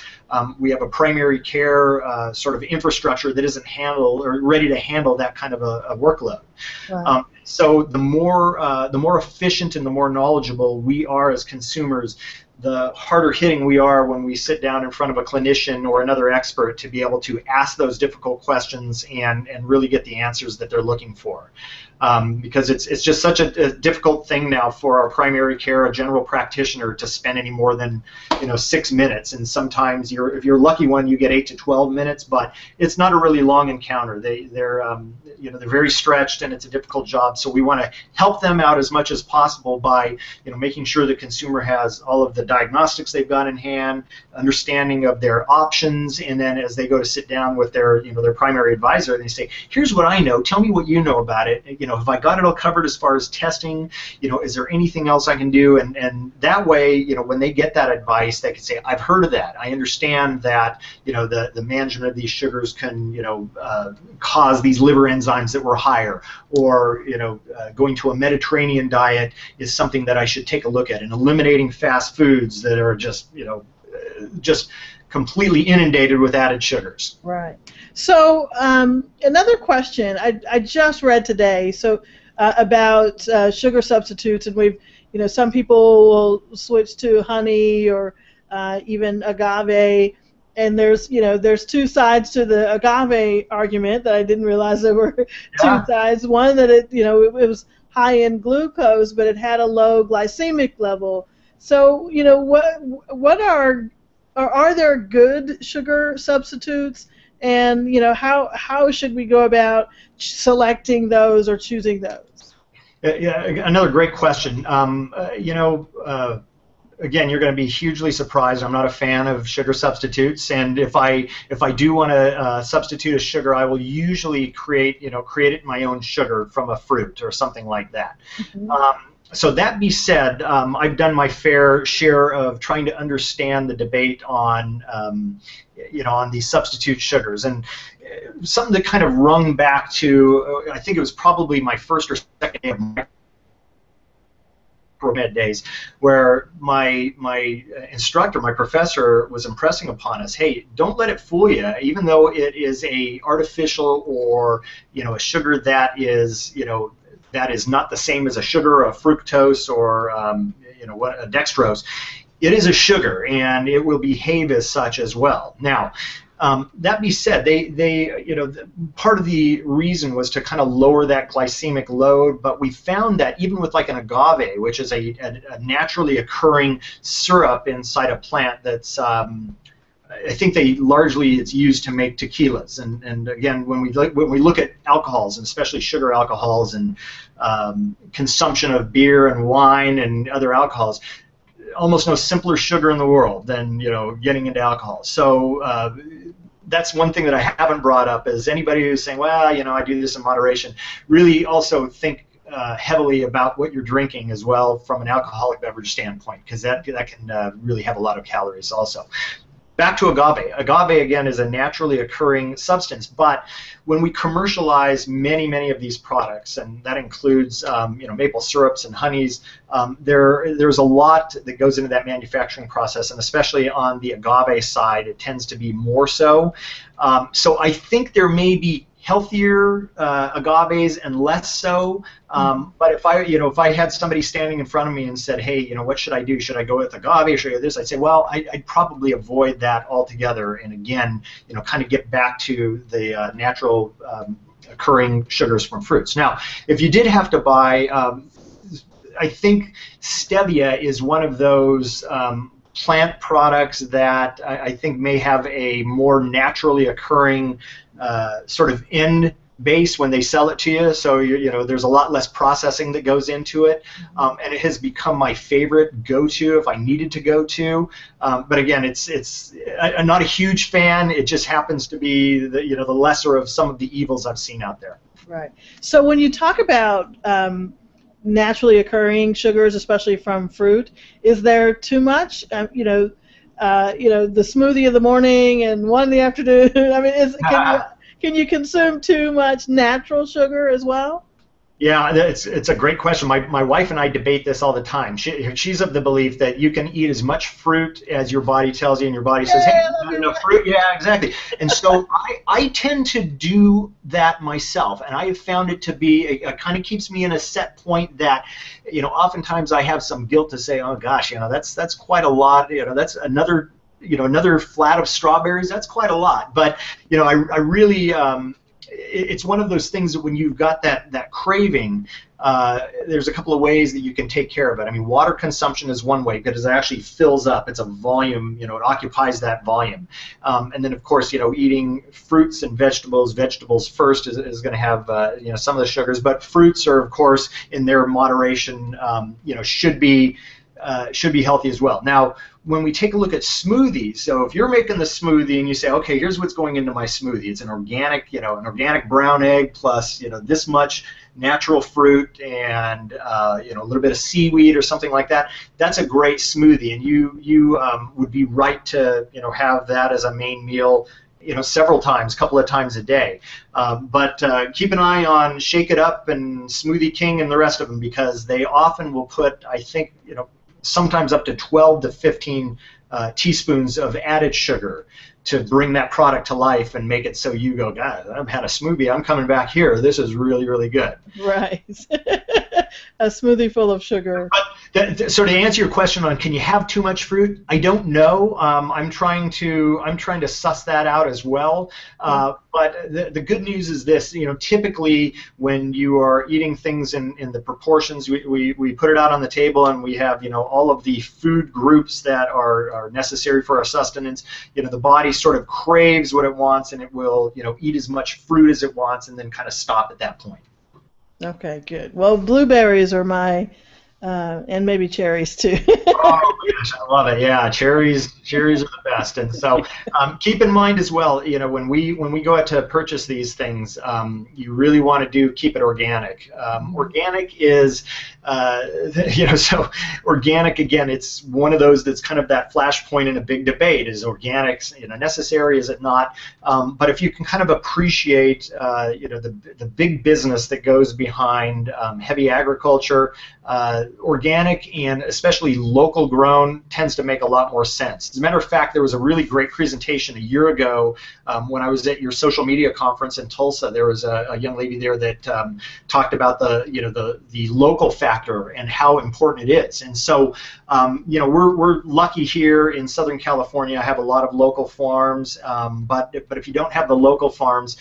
Speaker 2: we have a primary care sort of infrastructure that isn't handled or ready to handle that kind of a workload. Wow. So the more efficient and the more knowledgeable we are as consumers, the harder hitting we are when we sit down in front of a clinician or another expert to be able to ask those difficult questions and really get the answers that they're looking for. Because it's just such a difficult thing now for our primary care, a general practitioner, to spend any more than 6 minutes, and sometimes if you're lucky one, you get 8 to 12 minutes, but it's not a really long encounter. They're very stretched, and it's a difficult job. So we want to help them out as much as possible by making sure the consumer has all of the diagnostics they've got in hand, understanding of their options, and then as they go to sit down with their their primary advisor, they say, here's what I know, tell me what you know about it. Have I got it all covered as far as testing? Is there anything else I can do? And that way, when they get that advice, they can say, I've heard of that. I understand that, the management of these sugars can, cause these liver enzymes that were higher, or, going to a Mediterranean diet is something that I should take a look at, and eliminating fast foods that are just completely inundated with added sugars.
Speaker 1: Right. So another question I just read today. So about sugar substitutes, and we've some people will switch to honey or even agave, and there's two sides to the agave argument that I didn't realize there were two sides. One that it was high in glucose, but it had a low glycemic level. So what are there good sugar substitutes, and how should we go about selecting those or choosing those?
Speaker 2: Yeah, another great question. Again, you're going to be hugely surprised. I'm not a fan of sugar substitutes, and if I do want to substitute a sugar, I will usually create my own sugar from a fruit or something like that. Mm-hmm. So that being said, I've done my fair share of trying to understand the debate on, on these substitute sugars, and something that kind of rung back to, I think it was probably my first or second day of med days, where my instructor, my professor, was impressing upon us, hey, don't let it fool you, even though it is a artificial or a sugar that is that is not the same as a sugar or a fructose or a dextrose. It is a sugar, and it will behave as such as well. Now, that being said, part of the reason was to kind of lower that glycemic load, but we found that even with like an agave, which is a naturally occurring syrup inside a plant that's I think it's used to make tequilas, and again, when we look at alcohols, and especially sugar alcohols, and consumption of beer and wine and other alcohols, almost no simpler sugar in the world than getting into alcohol. So that's one thing that I haven't brought up, is anybody who's saying, well, I do this in moderation, really also think heavily about what you're drinking as well from an alcoholic beverage standpoint, because that can really have a lot of calories also. Back to agave. Agave, again, is a naturally occurring substance, but when we commercialize many of these products, and that includes maple syrups and honeys, there's a lot that goes into that manufacturing process, and especially on the agave side, it tends to be more so. So I think there may be healthier agaves and less so. But if I had somebody standing in front of me and said, hey, what should I do? Should I go with agave or should I go with this? I'd say, well, I'd probably avoid that altogether, and again, kind of get back to the natural occurring sugars from fruits. Now, if you did have to buy I think stevia is one of those plant products that I think may have a more naturally occurring sort of end base when they sell it to you, so you know there's a lot less processing that goes into it, and it has become my favorite go-to if I needed to go to. But again, I'm not a huge fan. It just happens to be the lesser of some of the evils I've seen out there.
Speaker 1: Right. So when you talk about naturally occurring sugars, especially from fruit, is there too much? The smoothie in the morning and one in the afternoon. I mean, can you consume too much natural sugar as well?
Speaker 2: Yeah, it's a great question. My wife and I debate this all the time. She's of the belief that you can eat as much fruit as your body tells you, and your body says, hey, not enough fruit. Yeah, exactly. And so I tend to do that myself, and I have found it to be, it kind of keeps me in a set point that, oftentimes I have some guilt to say, oh gosh, that's quite a lot. That's another flat of strawberries. That's quite a lot. But I really it's one of those things that when you've got that craving, there's a couple of ways that you can take care of it. I mean, water consumption is one way because it actually fills up. It's a volume, it occupies that volume. And then, of course, eating fruits and vegetables first is going to have, some of the sugars. But fruits are, of course, in their moderation, should be healthy as well. Now, when we take a look at smoothies, so if you're making the smoothie and you say, okay, here's what's going into my smoothie. It's an organic brown egg plus, this much natural fruit and, a little bit of seaweed or something like that. That's a great smoothie, and you would be right to, have that as a main meal, several times, a couple of times a day. But keep an eye on Shake It Up and Smoothie King and the rest of them, because they often will put, I think, sometimes up to 12 to 15 teaspoons of added sugar to bring that product to life and make it so you go, God, I've had a smoothie, I'm coming back here. This is really, really good.
Speaker 1: Right. A smoothie full of sugar.
Speaker 2: So to answer your question on can you have too much fruit, I don't know. I'm trying to suss that out as well. But the good news is this: typically when you are eating things in the proportions, we put it out on the table and we have all of the food groups that are necessary for our sustenance. The body sort of craves what it wants, and it will eat as much fruit as it wants, and then kind of stop at that point.
Speaker 1: Okay, good. Well, blueberries are my, and maybe cherries too.
Speaker 2: Oh gosh, I love it. Yeah, cherries are the best. And so keep in mind as well, when we go out to purchase these things, you really want to keep it organic. Organic is, so organic again. It's one of those that's kind of that flashpoint in a big debate: is organic necessary? Is it not? But if you can kind of appreciate, the big business that goes behind heavy agriculture. Organic and especially local grown tends to make a lot more sense. As a matter of fact, there was a really great presentation a year ago when I was at your social media conference in Tulsa. There was a young lady there that talked about the local factor and how important it is. And so we're lucky here in Southern California. I have a lot of local farms, but if you don't have the local farms,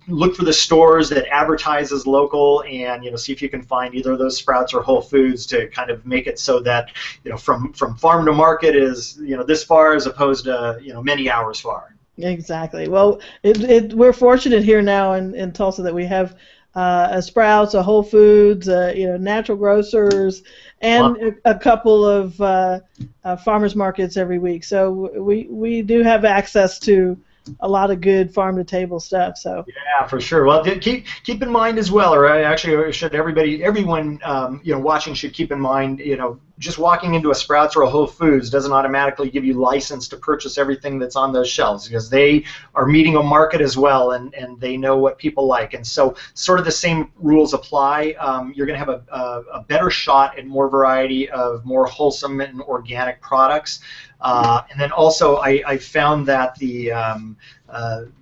Speaker 2: look for the stores that advertise as local, and see if you can find either of those Sprouts or Whole Foods to kind of make it so that from farm to market is this far as opposed to many hours far.
Speaker 1: Exactly. Well, we're fortunate here now in Tulsa that we have a Sprouts, a Whole Foods, natural grocers, and a couple of farmers markets every week. So we do have access to a lot of good farm-to-table stuff. So
Speaker 2: yeah, for sure. Well, keep in mind as well, or actually, should everyone watching should keep in mind, just walking into a Sprouts or a Whole Foods doesn't automatically give you license to purchase everything that's on those shelves, because they are meeting a market as well, and they know what people like. And so sort of the same rules apply. You're going to have a better shot at more variety of more wholesome and organic products. And then also I found that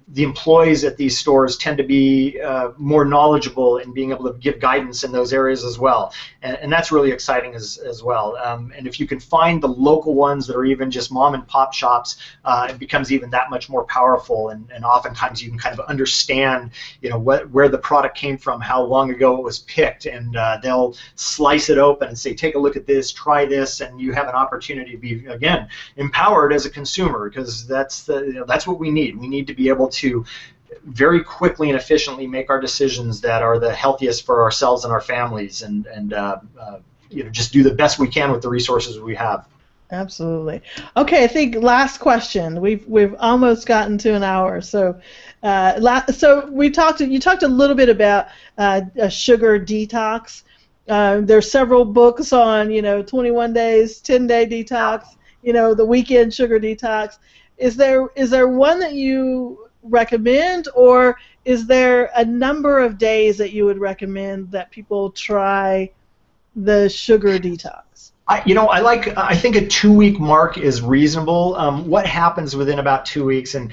Speaker 2: the employees at these stores tend to be more knowledgeable in being able to give guidance in those areas as well, and that's really exciting as well. And if you can find the local ones that are even just mom and pop shops, it becomes even that much more powerful. And oftentimes you can kind of understand, where the product came from, how long ago it was picked, and they'll slice it open and say, take a look at this, try this, and you have an opportunity to be, again, empowered as a consumer, because that's what we need. We need to be able to very quickly and efficiently make our decisions that are the healthiest for ourselves and our families, and just do the best we can with the resources we have.
Speaker 1: Absolutely. Okay, I think last question. We've almost gotten to an hour. So, you talked a little bit about a sugar detox. There's several books on 21 days, 10-day detox. The weekend sugar detox. Is there one that you recommend, or is there a number of days that you would recommend that people try the sugar detox?
Speaker 2: I think a 2-week mark is reasonable. What happens within about 2 weeks, and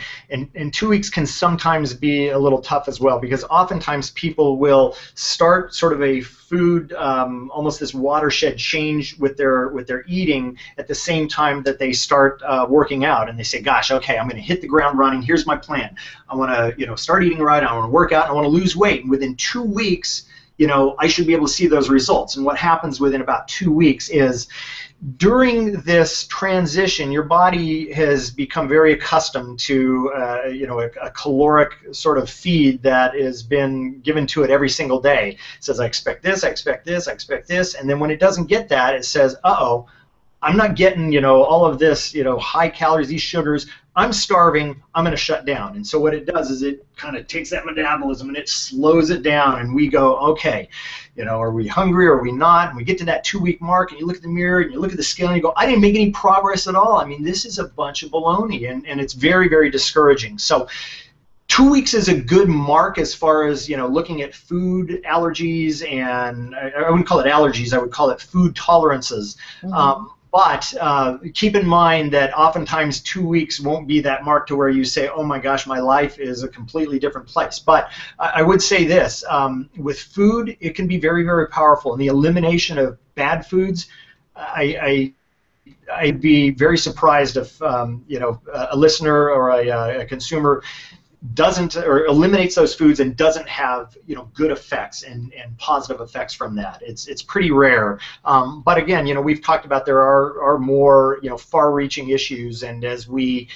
Speaker 2: 2 weeks can sometimes be a little tough as well, because oftentimes people will start sort of a food, almost this watershed change with their eating at the same time that they start working out, and they say, gosh, okay, I'm going to hit the ground running. Here's my plan. I want to start eating right. I want to work out. I want to lose weight. And within 2 weeks, I should be able to see those results. And what happens within about 2 weeks is, during this transition, your body has become very accustomed to a caloric sort of feed that has been given to it every single day. It says, I expect this, I expect this, I expect this, and then when it doesn't get that, it says, uh-oh, I'm not getting all of this high calories, these sugars. I'm starving, I'm going to shut down. And so what it does is it kind of takes that metabolism and it slows it down, and we go, okay, are we hungry or are we not? And we get to that 2-week mark, and you look at the mirror and you look at the scale and you go, I didn't make any progress at all. I mean, this is a bunch of baloney, and it's very, very discouraging. So 2 weeks is a good mark as far as looking at food allergies, and I wouldn't call it allergies, I would call it food tolerances. Mm-hmm. But keep in mind that oftentimes 2 weeks won't be that mark to where you say, oh my gosh, my life is a completely different place. But I would say this, with food, it can be very, very powerful. And the elimination of bad foods, I'd be very surprised if a listener or a consumer doesn't, or eliminates those foods and doesn't have good effects and positive effects from that. It's pretty rare. But again, we've talked about there are more far-reaching issues, and as we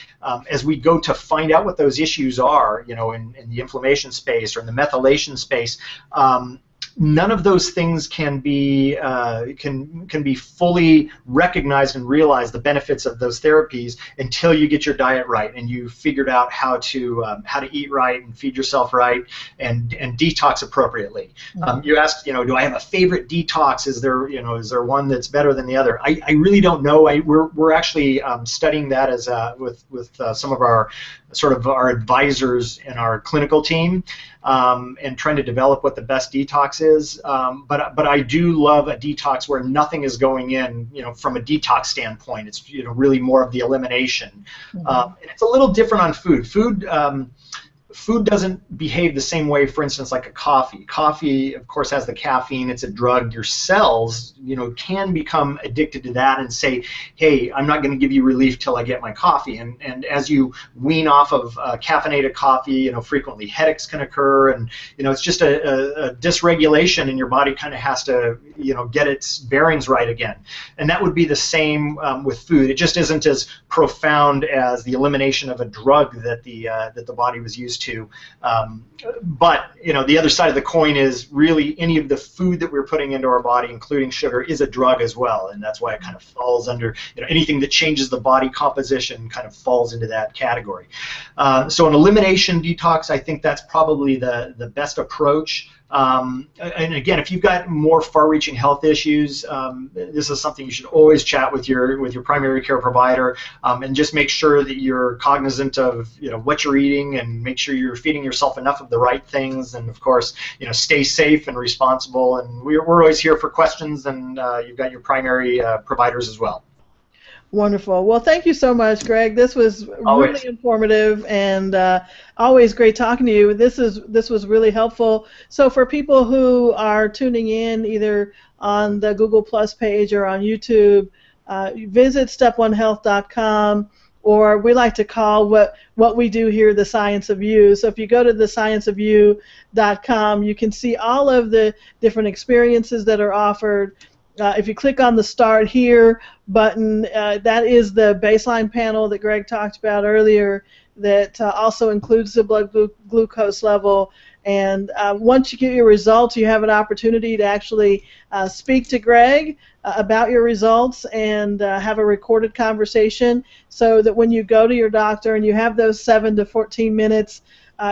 Speaker 2: go to find out what those issues are, in the inflammation space or in the methylation space, none of those things can be fully recognized and realize the benefits of those therapies until you get your diet right and you figured out how to eat right and feed yourself right and detox appropriately. Mm-hmm. You asked, do I have a favorite detox? Is there one that's better than the other? I really don't know. We're actually studying that as with some of our our advisors in our clinical team, and trying to develop what the best detox is. But I do love a detox where nothing is going in, from a detox standpoint. It's really more of the elimination. Mm-hmm. And it's a little different on food. Food doesn't behave the same way, for instance, like a coffee. Coffee, of course, has the caffeine. It's a drug. Your cells, can become addicted to that and say, hey, I'm not going to give you relief till I get my coffee. And as you wean off of caffeinated coffee, frequently headaches can occur, and it's just a dysregulation, and your body kind of has to, get its bearings right again. And that would be the same with food. It just isn't as profound as the elimination of a drug that the body was used to. But the other side of the coin is really any of the food that we're putting into our body, including sugar, is a drug as well, and that's why it kind of falls under anything that changes the body composition kind of falls into that category. So an elimination detox, I think that's probably the best approach. And again, if you've got more far-reaching health issues, this is something you should always chat with your primary care provider, and just make sure that you're cognizant of what you're eating, and make sure you're feeding yourself enough of the right things, and of course stay safe and responsible. And we're always here for questions, and you've got your primary providers as well.
Speaker 1: Wonderful. Well, thank you so much, Greg. This was really
Speaker 2: Always.
Speaker 1: informative and always great talking to you. This was really helpful. So for people who are tuning in either on the Google Plus page or on YouTube, visit StepOneHealth.com, or we like to call what we do here the Science of You. So if you go to thescienceofyou.com, you can see all of the different experiences that are offered. If you click on the Start Here button, that is the baseline panel that Greg talked about earlier that also includes the blood glucose level. And once you get your results, you have an opportunity to actually speak to Greg about your results and have a recorded conversation so that when you go to your doctor and you have those 7 to 14 minutes,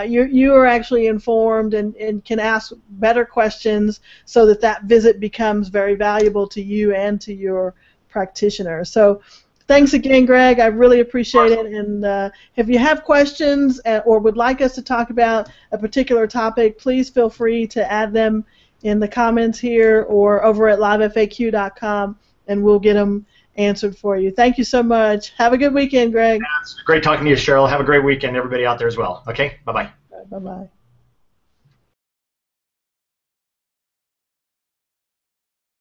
Speaker 1: you are actually informed and can ask better questions so that that visit becomes very valuable to you and to your practitioner. So thanks again, Greg. I really appreciate it. And if you have questions or would like us to talk about a particular topic, please feel free to add them in the comments here or over at livefaq.com, and we'll get them answered for you. Thank you so much. Have a good weekend, Greg.
Speaker 2: It's great talking to you, Cheryl. Have a great weekend, everybody out there as well. Okay, bye-bye.
Speaker 1: Bye-bye.